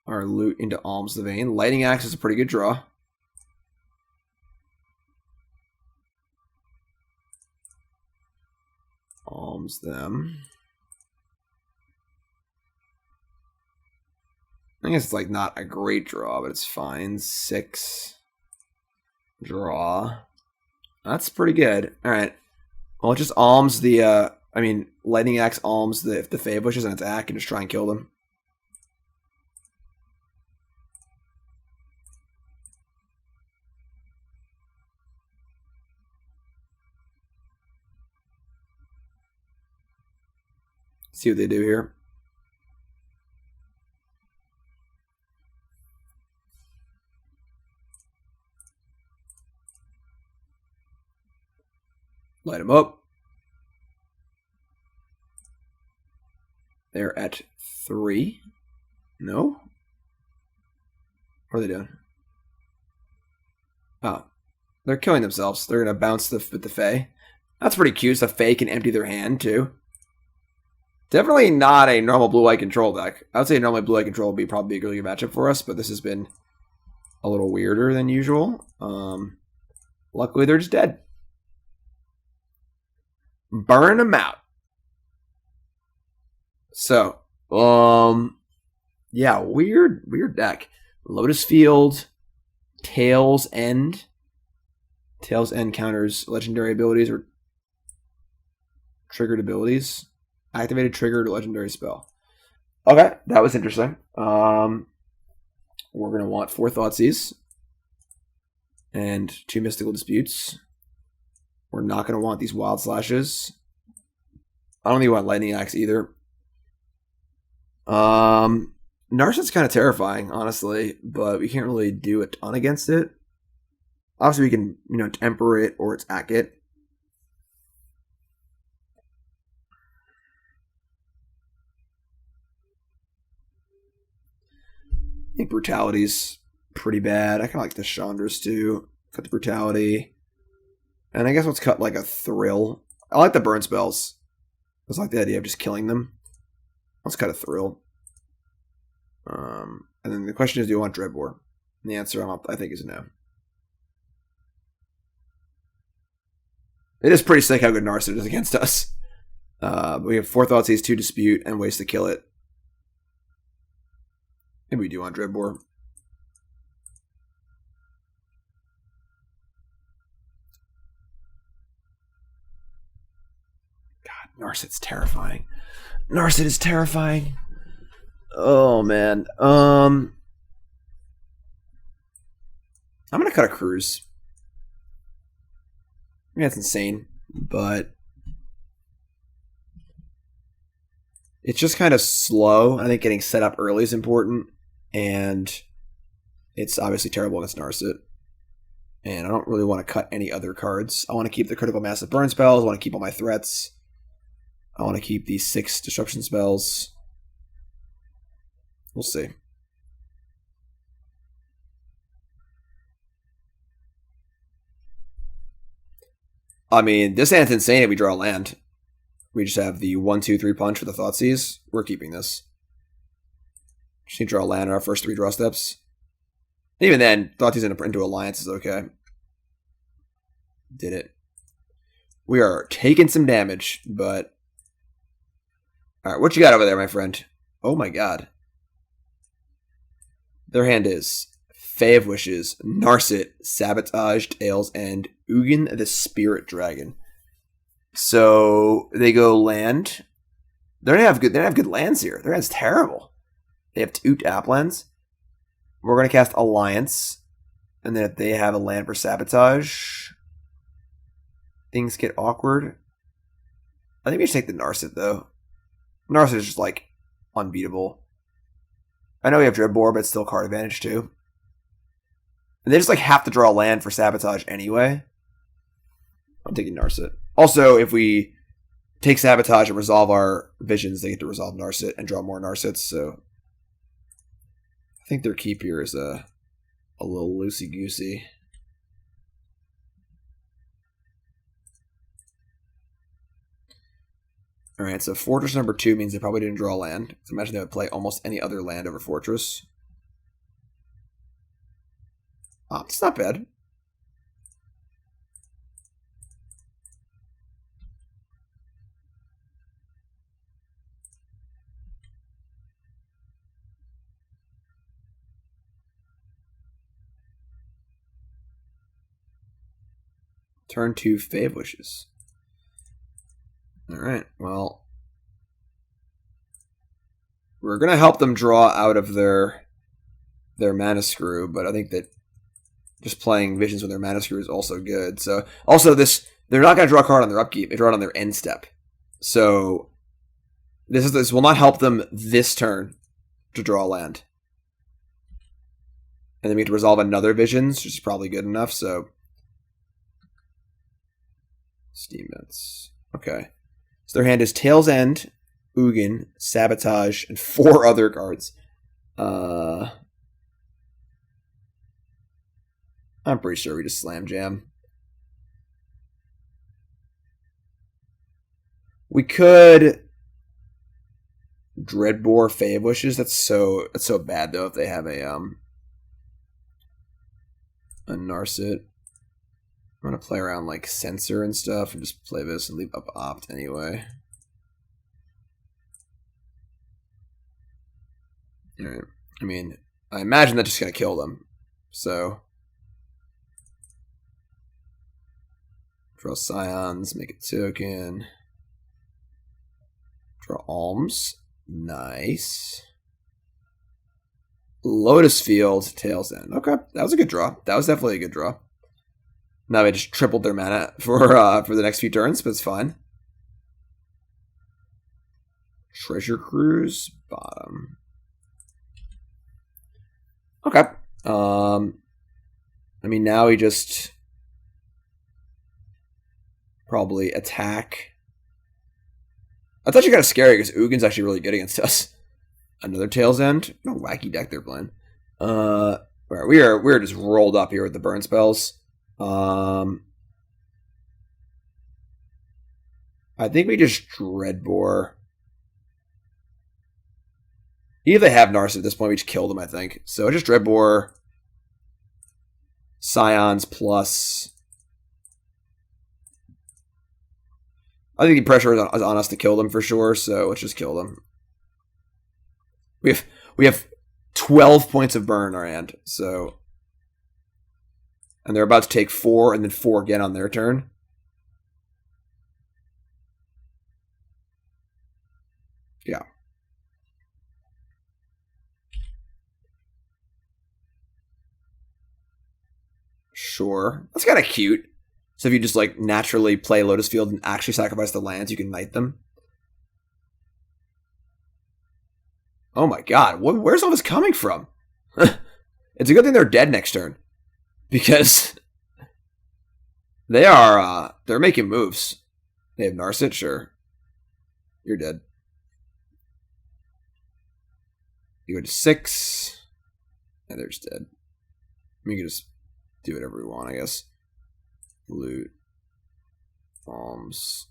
loot into Alms the Vein. Lightning Axe is a pretty good draw. Alms them. I guess it's like not a great draw, but it's fine. 6. Draw. That's pretty good. Alright. Well, just Alms the, Lightning Axe Alms the Fae Bushes and attack and just try and kill them. See what they do here. Light them up. They're at 3. No? What are they doing? Oh. They're killing themselves. They're going to bounce with the Fae. That's pretty cute. So Fae can empty their hand, too. Definitely not a normal blue-white control deck. I would say normally blue-white control would be probably a really good matchup for us, but this has been a little weirder than usual. Luckily, they're just dead. Burn them out. So, yeah, weird deck. Lotus Field, Tail's End. Tail's End counters legendary abilities or triggered abilities. Activated triggered legendary spell. Okay, that was interesting. We're going to want 4 Thoughtseize and 2 Mystical Disputes. We're not going to want these Wild Slashes. I don't think we want Lightning Axe either. Narset's kind of terrifying, honestly, but we can't really do a ton against it. Obviously, we can, temper it or attack it. I think Brutality's pretty bad. I kind of like the Chandras too. Cut the Brutality. And I guess let's cut like a Thrill. I like the burn spells. I like the idea of just killing them. Let's cut a Thrill. And then the question is, do you want Dreadbore? And the answer, I think, is no. It is pretty sick how good Narset is against us. We have 4 Thoughtseize, 2 Dispute, and ways to kill it. Maybe we do want Dreadbore. God, Narset's terrifying. Narset is terrifying. Oh, man. I'm going to cut a Cruise. I mean, that's insane, but it's just kind of slow. I think getting set up early is important, and it's obviously terrible against Narset. And I don't really want to cut any other cards. I want to keep the critical massive burn spells. I want to keep all my threats. I want to keep these 6 disruption spells. We'll see. I mean, this hand's insane if we draw a land. We just have the 1-2-3 punch for the Thoughtseize. We're keeping this. Just need to draw a land in our first 3 draw steps. Even then, Thoughtseize into Alliance is okay. Did it. We are taking some damage, but... Alright, what you got over there, my friend? Oh my god. Their hand is Fae of Wishes, Narset, Sabotage, Tails, and Ugin the Spirit Dragon. So they go land. They don't have good lands here. Their hand's terrible. They have 2 tap lands. We're gonna cast Alliance. And then if they have a land for Sabotage. things get awkward. I think we should take the Narset, though. Narset is just, like, unbeatable. I know we have Dreadbore, but it's still card advantage, too. And they just, like, have to draw land for Sabotage anyway. I'm taking Narset. Also, if we take Sabotage and resolve our visions, they get to resolve Narset and draw more Narsets, so I think their keep here is a little loosey-goosey. Alright, so Fortress number 2 means they probably didn't draw land. So imagine they would play almost any other land over Fortress. It's not bad. Turn 2 Fave Wishes. Alright, well, we're going to help them draw out of their Mana Screw, but I think that just playing Visions with their Mana Screw is also good. So, also they're not going to draw a card on their upkeep, they draw it on their end step. So, this will not help them this turn to draw land. And then we have to resolve another Visions, which is probably good enough, so Steam Vents. Okay. So their hand is Tail's End, Ugin, Sabotage, and 4 other cards. I'm pretty sure we just Slam Jam. We could Dreadbore Fave Wishes. That's so bad though if they have a Narset. I'm going to play around like Censor and stuff and just play this and leave up Opt anyway. Alright. I mean, I imagine that's just going to kill them. So, draw Scions, make a token. Draw Alms. Nice. Lotus Field, Tail's End. Okay, that was a good draw. That was definitely a good draw. Now they just tripled their mana for the next few turns, but it's fine. Treasure Cruise, bottom. Okay. I mean, now we just probably attack. That's actually kind of scary because Ugin's actually really good against us. Another Tail's End. No wacky deck they're playing. We're just rolled up here with the burn spells. I think we just Dreadbore. Even if they have Narset at this point, we just kill them, I think. So just Dreadbore, Scions plus. I think the pressure is on us to kill them for sure, so let's just kill them. We have 12 points of burn in our hand, so. And they're about to take 4 and then 4 again on their turn. Yeah. Sure. That's kind of cute. So if you just like naturally play Lotus Field and actually sacrifice the lands, you can knight them. Oh my god, where's all this coming from? It's a good thing they're dead next turn. Because they're making moves. They have Narset, sure. You're dead. You go to 6. And they're just dead. We can just do whatever we want, I guess. Loot. Alms.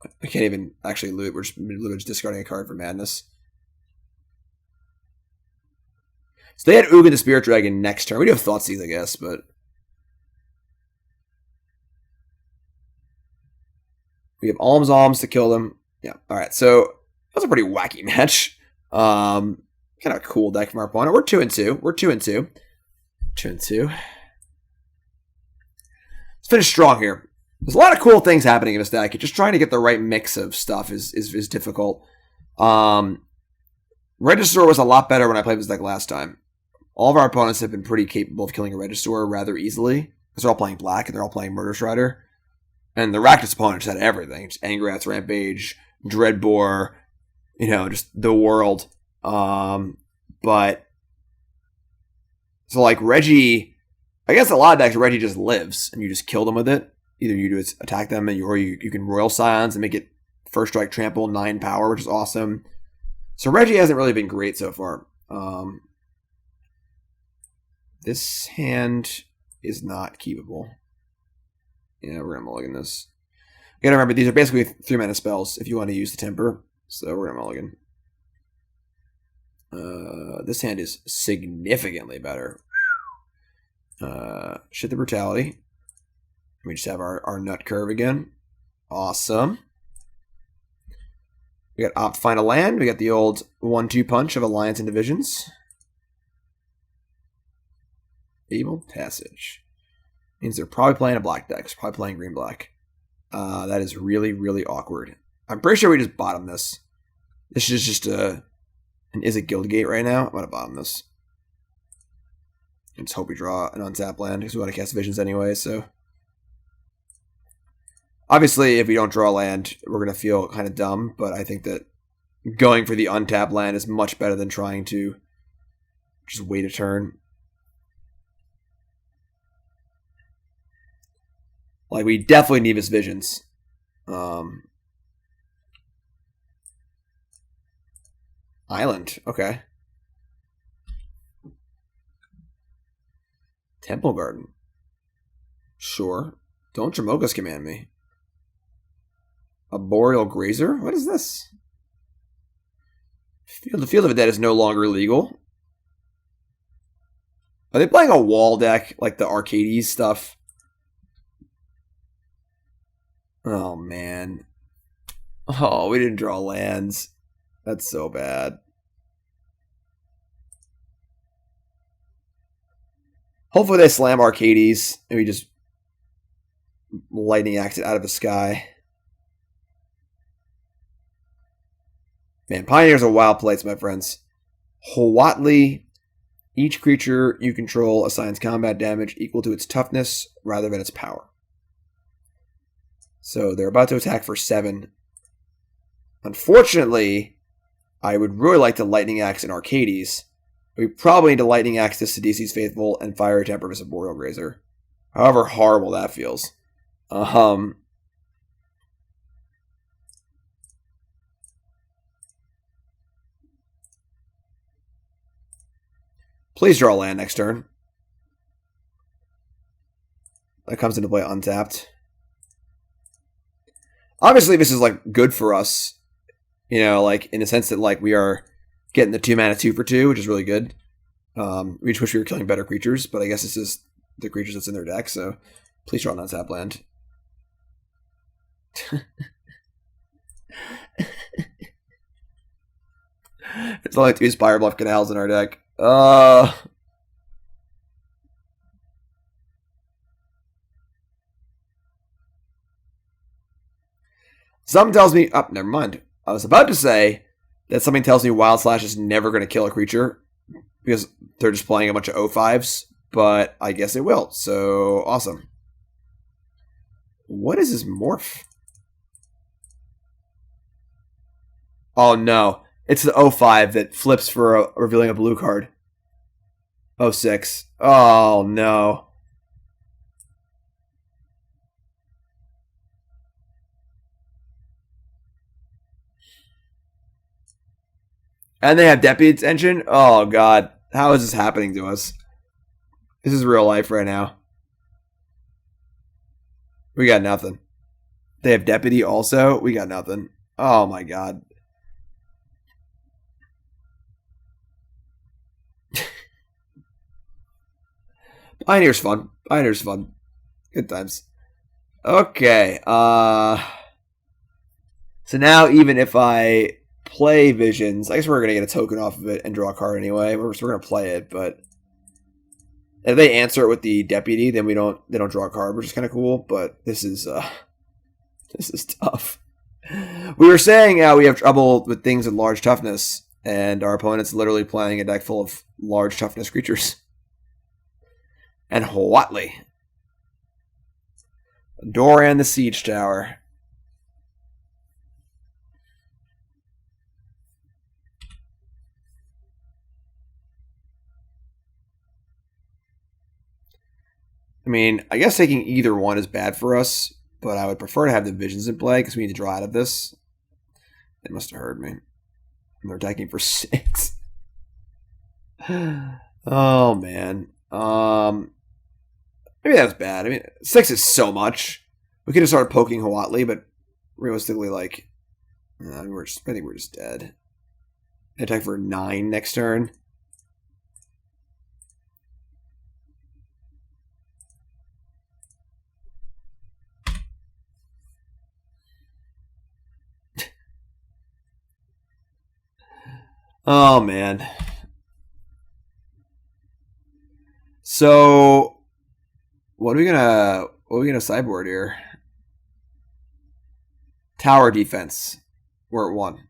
I can't even actually loot. We're just literally just discarding a card for madness. So they had Ugin the Spirit Dragon next turn. We do have Thoughtseize, I guess, but we have Alms to kill them. Yeah. Alright, so that was a pretty wacky match. Kind of a cool deck from our opponent. We're 2-2. We're 2-2. 2-2. Let's finish strong here. There's a lot of cool things happening in this deck. Just trying to get the right mix of stuff is difficult. Regisaur was a lot better when I played this deck last time. All of our opponents have been pretty capable of killing a Regisaur rather easily. Because they're all playing black and they're all playing Murder Strider. And the Rakdos opponent just had everything. Just Angrath's Rampage, Dreadbore, just the world. But so like Reggie, I guess a lot of decks Reggie just lives and you just kill them with it. Either you do attack them or you can Royal Scions and make it first strike trample 9 power, which is awesome. So Reggie hasn't really been great so far. This hand is not keepable. Yeah, we're gonna mulligan this. You gotta remember these are basically 3-mana spells if you want to use the temper. So we're gonna mulligan. This hand is significantly better. Shit the Brutality. We just have our nut curve again. Awesome. We got Opt Find a Land. We got the old 1-2 punch of Alliance and Divisions. Able Passage. Means they're probably playing a black deck. Probably playing green-black. That is really, really awkward. I'm pretty sure we just bottom this. This is just an Is it Guildgate right now? I'm going to bottom this. And just hope we draw an untap land because we want to cast Visions anyway, so... Obviously, if we don't draw land, we're going to feel kind of dumb, but I think that going for the untapped land is much better than trying to just wait a turn. Like, we definitely need his Visions. Island, okay. Temple Garden. Sure. Don't Jamokas command me. A Boreal Grazer? What is this? The Field of the Dead is no longer legal. Are they playing a wall deck like the Arcades stuff? Oh, man. Oh, we didn't draw lands. That's so bad. Hopefully they slam Arcades and we just lightning axe it out of the sky. Man, Pioneers are wild plays, my friends. Huatli. Each creature you control assigns combat damage equal to its toughness rather than its power. So they're about to attack for 7. Unfortunately, I would really like to Lightning Axe in Arcades. We probably need to Lightning Axe this Sidisi's Faithful and Fire Temper as a Boreal Grazer. However horrible that feels. Please draw land next turn. That comes into play untapped. Obviously, this is like good for us. Like in the sense that like we are getting the 2-mana 2 for 2, which is really good. We just wish we were killing better creatures, but I guess this is the creatures that's in their deck, so please draw an untap land. It's only 2 Spirebluff Canals in our deck. Something tells me... Oh, never mind. I was about to say that something tells me Wild Slash is never going to kill a creature because they're just playing a bunch of 05s, but I guess it will. So, awesome. What is this morph? Oh, no. It's the 05 that flips for revealing a blue card. 06. Oh, no. And they have Deputy's Engine? Oh, God. How is this happening to us? This is real life right now. We got nothing. They have Deputy also? We got nothing. Oh, my God. Pioneer's fun. Pioneer's fun. Good times. Okay. So now even if I play Visions, I guess we're going to get a token off of it and draw a card anyway. We're going to play it, but if they answer it with the Deputy, then they don't draw a card, which is kind of cool, but this is tough. We were saying we have trouble with things with large toughness, and our opponent's literally playing a deck full of large toughness creatures. And Huatli. The door and the siege tower. I mean, I guess taking either one is bad for us, but I would prefer to have the visions in play because we need to draw out of this. They must have heard me. And they're attacking for 6. Oh, man. Maybe that's bad. I mean, 6 is so much. We could have started poking Huatli, but realistically, like, I think we're just dead. Attack for 9 next turn. Oh man. So what are we gonna sideboard here? Tower defense. We're at 1.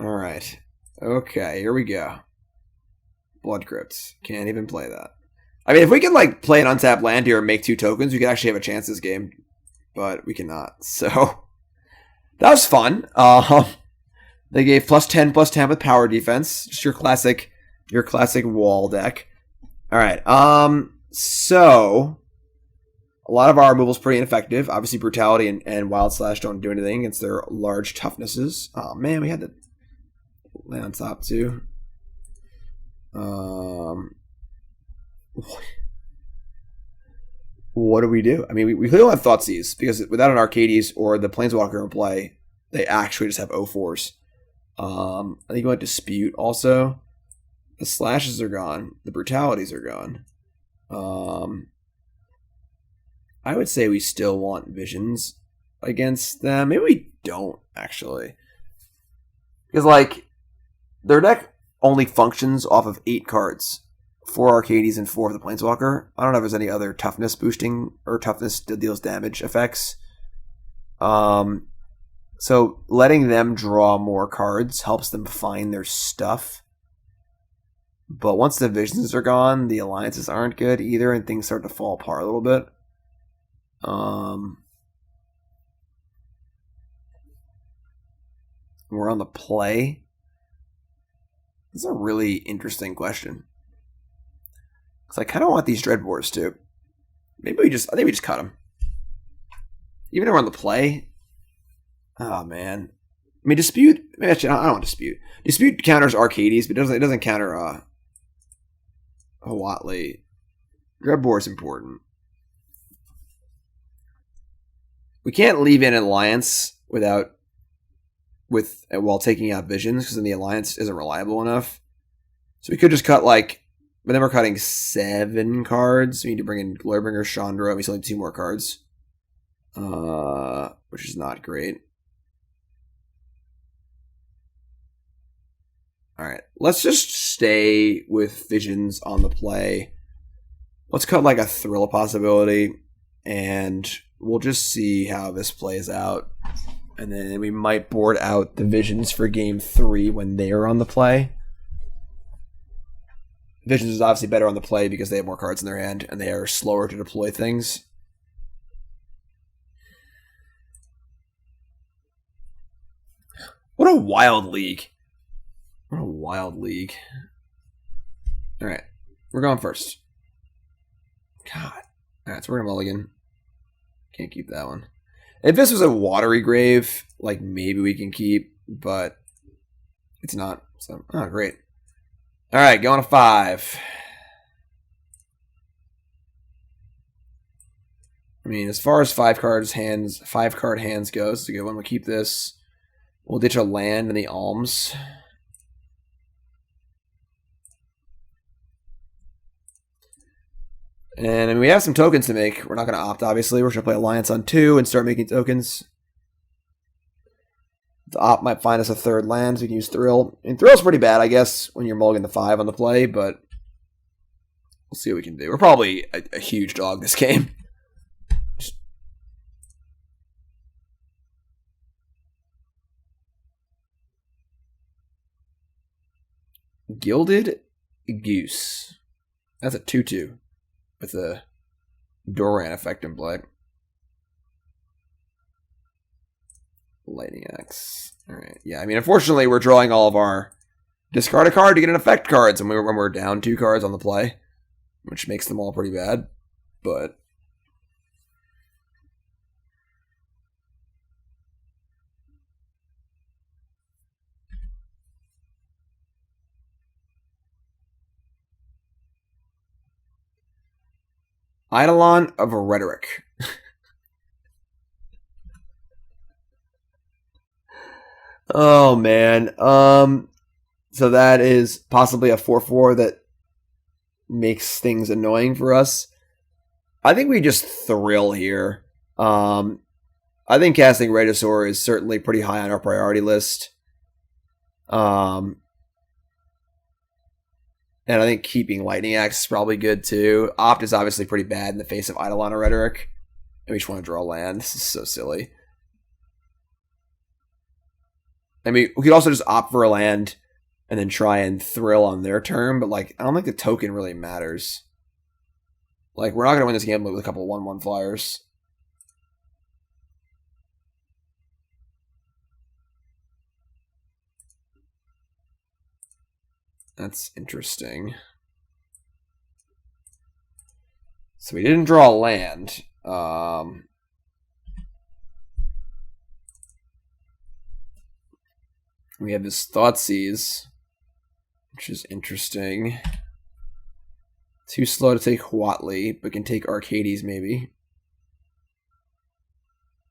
Alright. Okay, here we go. Blood Crypt. Can't even play that. I mean, if we can like play an untapped land here and make 2 tokens, we could actually have a chance this game. But we cannot. So that was fun. They gave +10/+10 with power defense. Just your classic wall deck. Alright. So a lot of our removal's pretty ineffective. Obviously, Brutality and Wild Slash don't do anything against their large toughnesses. Oh man, we had to lay on top too. What do we do? I mean, we clearly don't have Thoughtseize because without an Arcades or the Planeswalker in play, they actually just have 0/4s. I think we want Dispute also. The Slashes are gone. The Brutalities are gone. I would say we still want Visions against them. Maybe we don't, actually. Because, like, their deck only functions off of 8 cards. 4 Arcades and 4 of the Planeswalker. I don't know if there's any other toughness boosting or toughness that deals damage effects. So letting them draw more cards helps them find their stuff. But once the Visions are gone, the alliances aren't good either, and things start to fall apart a little bit. We're on the play. This is a really interesting question. Because I kind of want these Dreadbores too. I think we just cut them. Even though we're on the play. Oh man. I mean, Dispute. Maybe actually, I don't want Dispute. Dispute counters Arcades, but it doesn't counter Huatli. Dreadbore is important. We can't leave in an alliance while taking out Visions, because then the alliance isn't reliable enough. So we could just cut but then we're cutting 7 cards. We need to bring in Glorybringer, Chandra. We still need 2 more cards, which is not great. All right, let's just stay with Visions on the play. Let's cut like a Thrill possibility, and we'll just see how this plays out. And then we might board out the Visions for game 3 when they're on the play. Visions is obviously better on the play because they have more cards in their hand and they are slower to deploy things. What a wild league. What a wild league. Alright, we're going first. God. Alright, so we're going to mulligan. Can't keep that one. If this was a Watery Grave, like maybe we can keep, but it's not. So, oh, great. Alright, going to 5. I mean, as far as 5-card hands goes, it's a good one. We'll keep this. We'll ditch a land in the Alms. And I mean, we have some tokens to make. We're not going to opt, obviously. We're going to play Alliance on 2 and start making tokens. The opt might find us a 3rd land, so we can use Thrill. And Thrill's pretty bad, I guess, when you're mulligan the 5 on the play, but we'll see what we can do. We're probably a huge dog this game. Gilded Goose. That's a 2/2 with a Doran effect in play. Lightning Axe. Alright, yeah, I mean, unfortunately, we're drawing all of our discard a card to get an effect cards when we're down 2 cards on the play, which makes them all pretty bad, but... Eidolon of Rhetoric. Oh, man. So that is possibly a 4/4 that makes things annoying for us. I think we just thrill here. I think casting Regisaur is certainly pretty high on our priority list. And I think keeping Lightning Axe is probably good too. Opt is obviously pretty bad in the face of Eidolon of Rhetoric. And we just want to draw land. This is so silly. I mean, we could also just opt for a land and then try and thrill on their turn, but like, I don't think the token really matters. Like, we're not going to win this game with a couple 1/1 flyers. That's interesting. So we didn't draw a land. We have this Thoughtseize, which is interesting. Too slow to take Huatli, but can take Arcades maybe.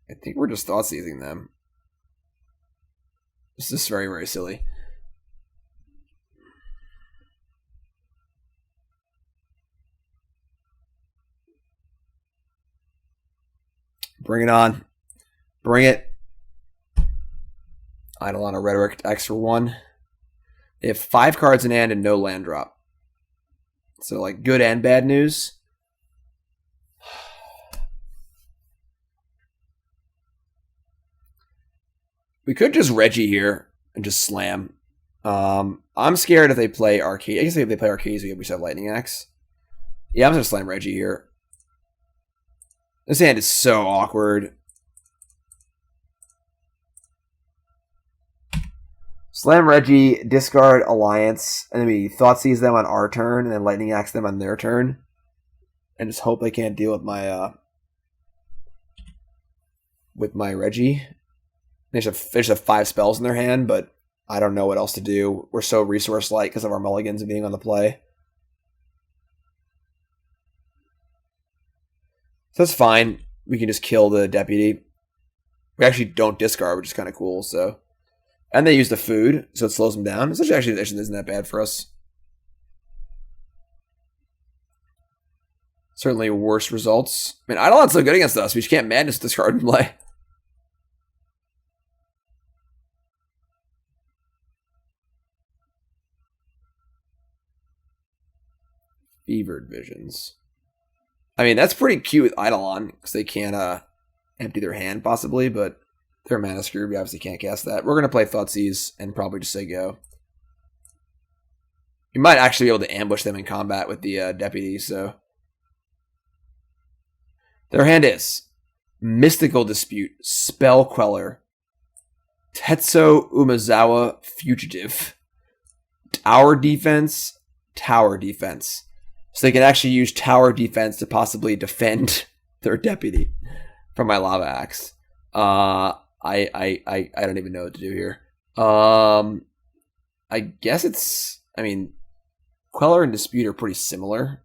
I think we're just Thoughtseizing them. This is very, very silly. Bring it on. Bring it. Eidolon of Rhetoric, X for 1. They have 5 cards in hand and no land drop. So, like, good and bad news. We could just Reggie here and just slam. I'm scared if they play Arcade. I guess if they play Arcades, we just have Lightning Axe. Yeah, I'm just going to slam Reggie here. This hand is so awkward. Slam Reggie, discard Alliance, and then we Thoughtseize them on our turn, and then Lightning Axe them on their turn. And just hope they can't deal with my Reggie. They just have 5 spells in their hand, but I don't know what else to do. We're so resource light because of our mulligans and being on the play. So that's fine. We can just kill the deputy. We actually don't discard, which is kind of cool. So, and they use the food, so it slows them down. Such actually isn't that bad for us. Certainly worse results. I mean, Eidolon's so good against us. We just can't madness discard and play. Fevered Visions. I mean, that's pretty cute with Eidolon, because they can't empty their hand, possibly, but they're mana screwed. We obviously can't cast that. We're going to play Thoughtseize and probably just say go. You might actually be able to ambush them in combat with the deputy, so... Their hand is Mystical Dispute, Spell Queller, Tetsuo Umezawa Fugitive, Tower Defense, Tower Defense. So they can actually use Tower Defense to possibly defend their deputy from my Lava Axe. I don't even know what to do here. I guess it's... I mean, Queller and Dispute are pretty similar.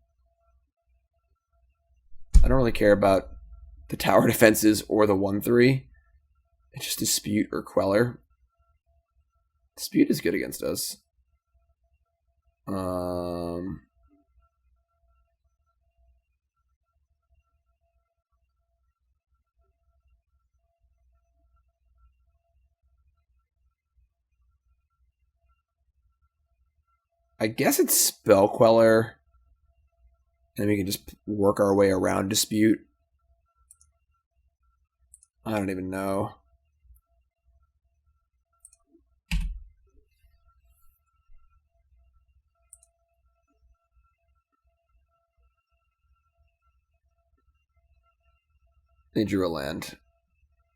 I don't really care about the tower defenses or the 1/3. It's just Dispute or Queller. Dispute is good against us. I guess it's Spell Queller. And we can just work our way around Dispute. I don't even know. They drew a land.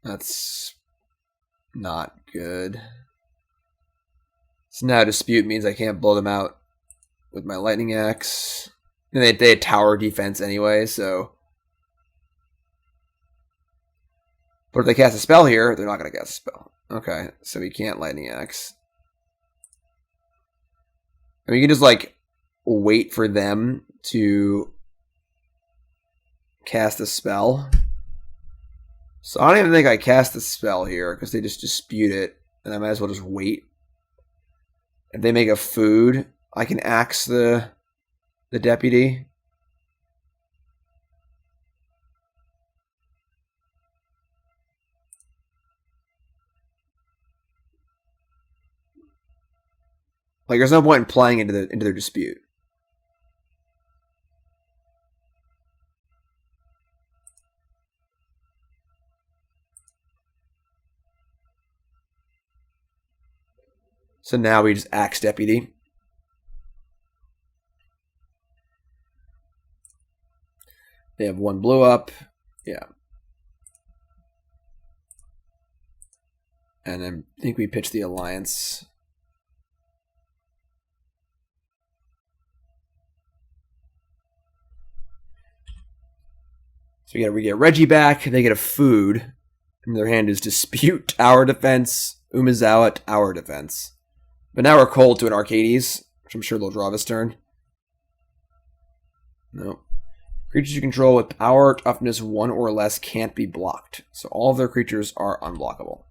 That's not good. So now dispute means I can't blow them out with my lightning axe. And they had tower defense anyway, so. But if they cast a spell here, they're not going to cast a spell. Okay, so we can't lightning axe. I mean, you can just like wait for them to cast a spell. So I don't even think I cast a spell here because they just dispute it, and I might as well just wait. If they make a food, I can axe the deputy. Like, there's no point in playing into their dispute. So now we just axe deputy. They have one blue up. Yeah. And then I think we pitch the alliance. So we get Reggie back. They get a food. And their hand is dispute, tower defense, Umezawa, tower defense. But now we're cold to an Arcades, which I'm sure they'll draw this turn. No. Creatures you control with power toughness 1 or less can't be blocked. So all of their creatures are unblockable,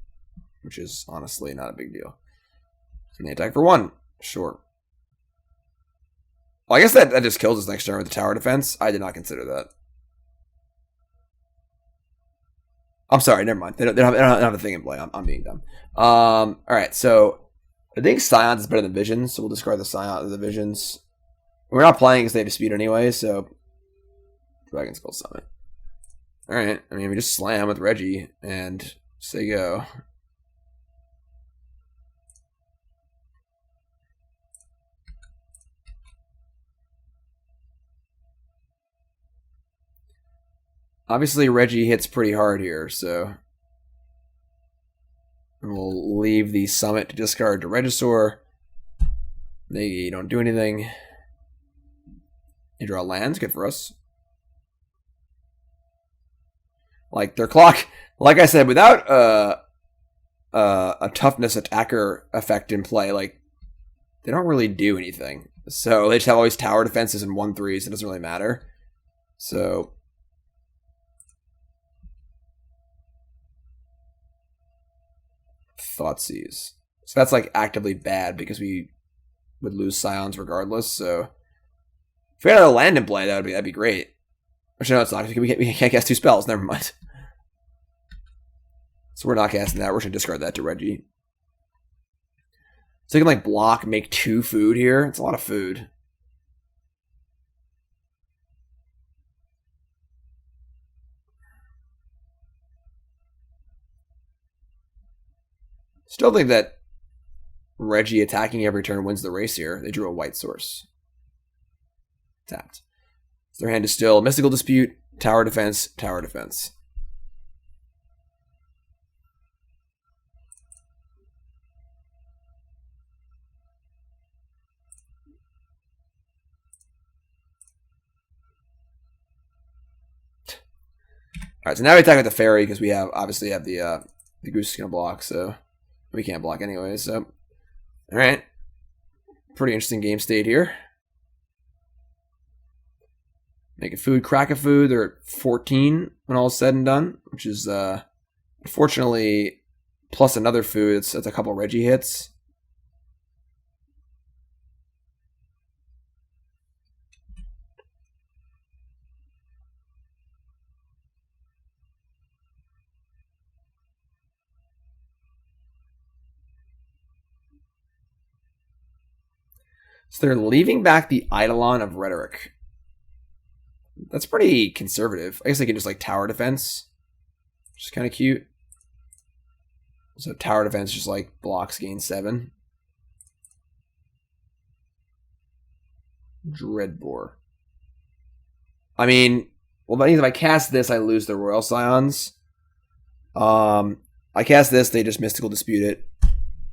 which is honestly not a big deal. And they attack for 1. Sure. Well, I guess that just kills us next turn with the tower defense. I did not consider that. I'm sorry, never mind. They don't have a thing in play. I'm being dumb. Alright, so I think Scions is better than Visions, so we'll discard the Scion of the Visions. We're not playing because they dispute anyway, so Dragonskull Summit. Alright, I mean, we just slam with Reggie and say go. Obviously, Reggie hits pretty hard here, so we'll leave the Summit to discard to Regisaur. They don't do anything. They draw lands, good for us. Like, their clock, like I said, without a toughness attacker effect in play, like, they don't really do anything. So they just have all these tower defenses and 1/3s, it doesn't really matter. So Thoughtseize. So that's like actively bad because we would lose Scions regardless. So if we had a land in play, that'd be great. Actually, no, it's not. We can't cast 2 spells. Never mind. So we're not casting that. We're going to discard that to Reggie. So you can like block, make 2 food here. It's a lot of food. Still think that Reggie attacking every turn wins the race here. They drew a white source. Tapped. So their hand is still Mystical Dispute, Tower Defense, Tower Defense. Alright, so now we attack with the Fairy because we obviously have the Goose is going to block, so we can't block anyway, so. Alright. Pretty interesting game state here. Make a food, crack a food. They're at 14 when all is said and done, which is, unfortunately, plus another food. It's a couple Reggie hits. So they're leaving back the Eidolon of Rhetoric. That's pretty conservative. I guess they can just like tower defense, which is kind of cute. So tower defense just like blocks gain 7. Dreadbore. I mean, Well, that means if I cast this, I lose the Royal Scions. I cast this, they just Mystical Dispute it.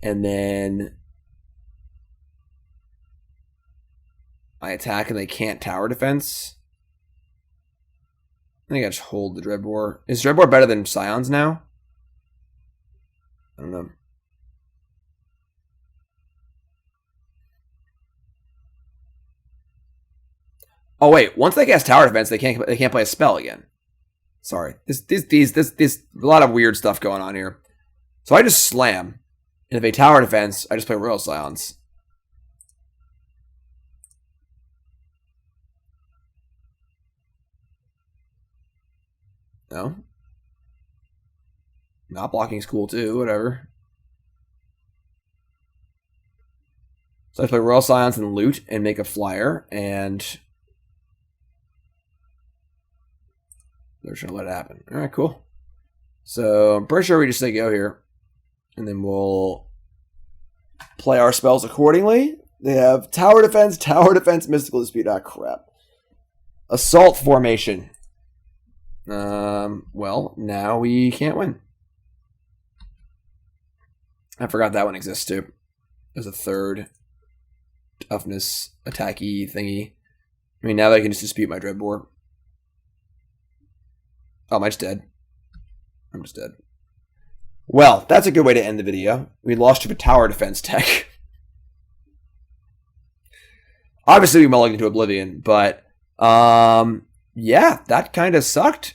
And then I attack and they can't tower defense. I think I just hold the Dreadbore. Is Dreadbore better than Scions now? I don't know. Oh wait, once they cast tower defense, they can't play a spell again. Sorry, this a lot of weird stuff going on here. So I just slam, and if they tower defense, I just play Royal Scions. No, not blocking is cool too. Whatever. So I play Royal Scions and loot and make a flyer, and they're just gonna let it happen. All right, cool. So I'm pretty sure we just say go here, and then we'll play our spells accordingly. They have tower defense, mystical dispute. Ah, crap. Assault formation. Well, now we can't win. I forgot that one exists too. There's a third toughness attacky thingy. I mean, now I can just dispute my Dreadbore. Oh, am I just dead? I'm just dead. Well, that's a good way to end the video. We lost to a tower defense tech. Obviously, we mulliganed into Oblivion, but yeah, that kind of sucked.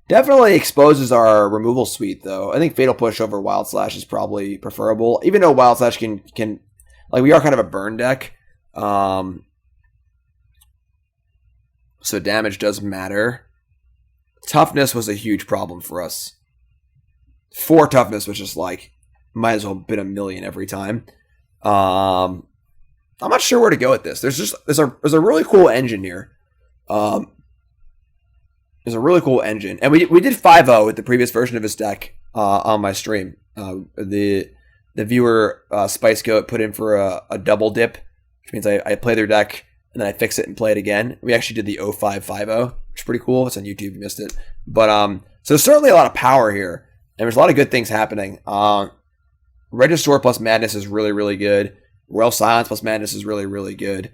Definitely exposes our removal suite, though. I think Fatal Push over Wild Slash is probably preferable, even though Wild Slash can like, we are kind of a burn deck. So damage does matter. Toughness was a huge problem for us. 4 toughness was just like, might as well have been a million every time. I'm not sure where to go with this. There's a really cool engine here. There's a really cool engine, and we did 5-0 with the previous version of his deck on my stream. The viewer Spice Goat put in for a double dip, which means I play their deck and then I fix it and play it again. We actually did the 05-5-0, which is pretty cool. It's on YouTube. You missed it, but so there's certainly a lot of power here, and there's a lot of good things happening. Regisaur plus Madness is really, really good. Royal Scions plus Madness is really, really good.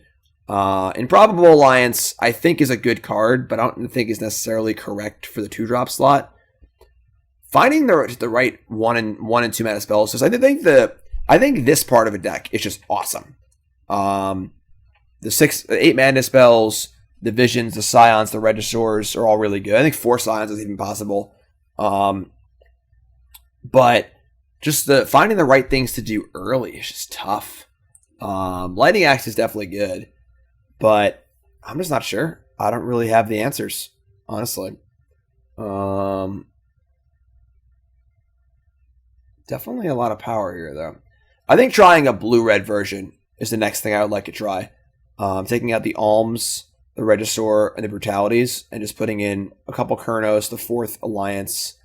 Improbable Alliance, I think, is a good card, but I don't think is necessarily correct for the 2-drop slot. Finding the right 1 and 2 mana spells, because I think this part of a deck is just awesome. The 8 Madness spells, the Visions, the Scions, the Regisaurs are all really good. I think 4 Scions is even possible. But just finding the right things to do early is just tough. Lightning Axe is definitely good, but I'm just not sure. I don't really have the answers, honestly. Definitely a lot of power here, though. I think trying a blue-red version is the next thing I would like to try. Taking out the Alms, the Regisaur, and the Brutalities, and just putting in a couple Kurnos, the 4th Alliance,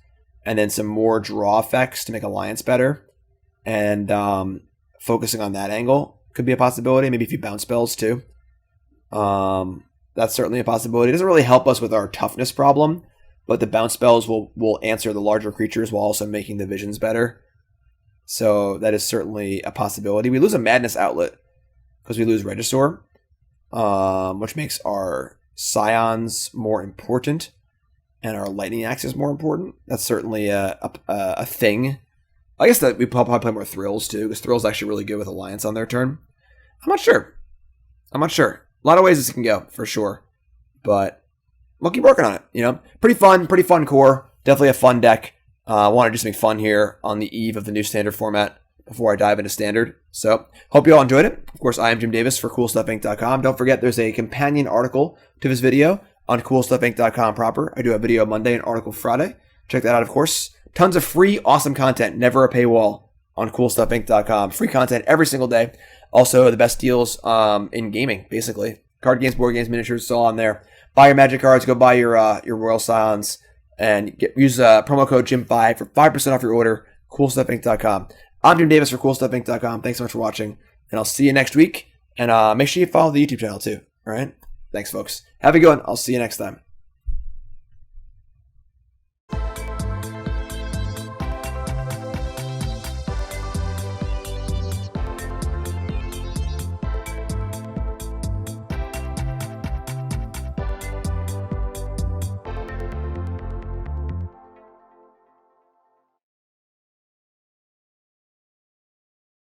and then some more draw effects to make Alliance better. And focusing on that angle could be a possibility. Maybe a few bounce spells, too. That's certainly a possibility. It doesn't really help us with our toughness problem, but the bounce spells will answer the larger creatures while also making the visions better. So that is certainly a possibility. We lose a Madness outlet because we lose Regisaur, which makes our Scions more important and our Lightning Axes more important. That's certainly a thing. I guess that we probably play more Thrills too, because Thrills actually really good with Alliance on their turn. I'm not sure. A lot of ways this can go, for sure. But we'll keep working on it, Pretty fun core. Definitely a fun deck. I want to do something fun here on the eve of the new Standard format before I dive into Standard. So, hope you all enjoyed it. Of course, I am Jim Davis for CoolStuffInc.com. Don't forget, there's a companion article to this video on CoolStuffInc.com proper. I do a video Monday and article Friday. Check that out, of course. Tons of free, awesome content. Never a paywall on CoolStuffInc.com. Free content every single day. Also, the best deals in gaming, basically. Card games, board games, miniatures, it's all on there. Buy your Magic cards. Go buy your Royal Scions. And use promo code JIM5 for 5% off your order. CoolStuffInc.com. I'm Jim Davis for CoolStuffInc.com. Thanks so much for watching. And I'll see you next week. And make sure you follow the YouTube channel, too. All right? Thanks, folks. Have a good one. I'll see you next time.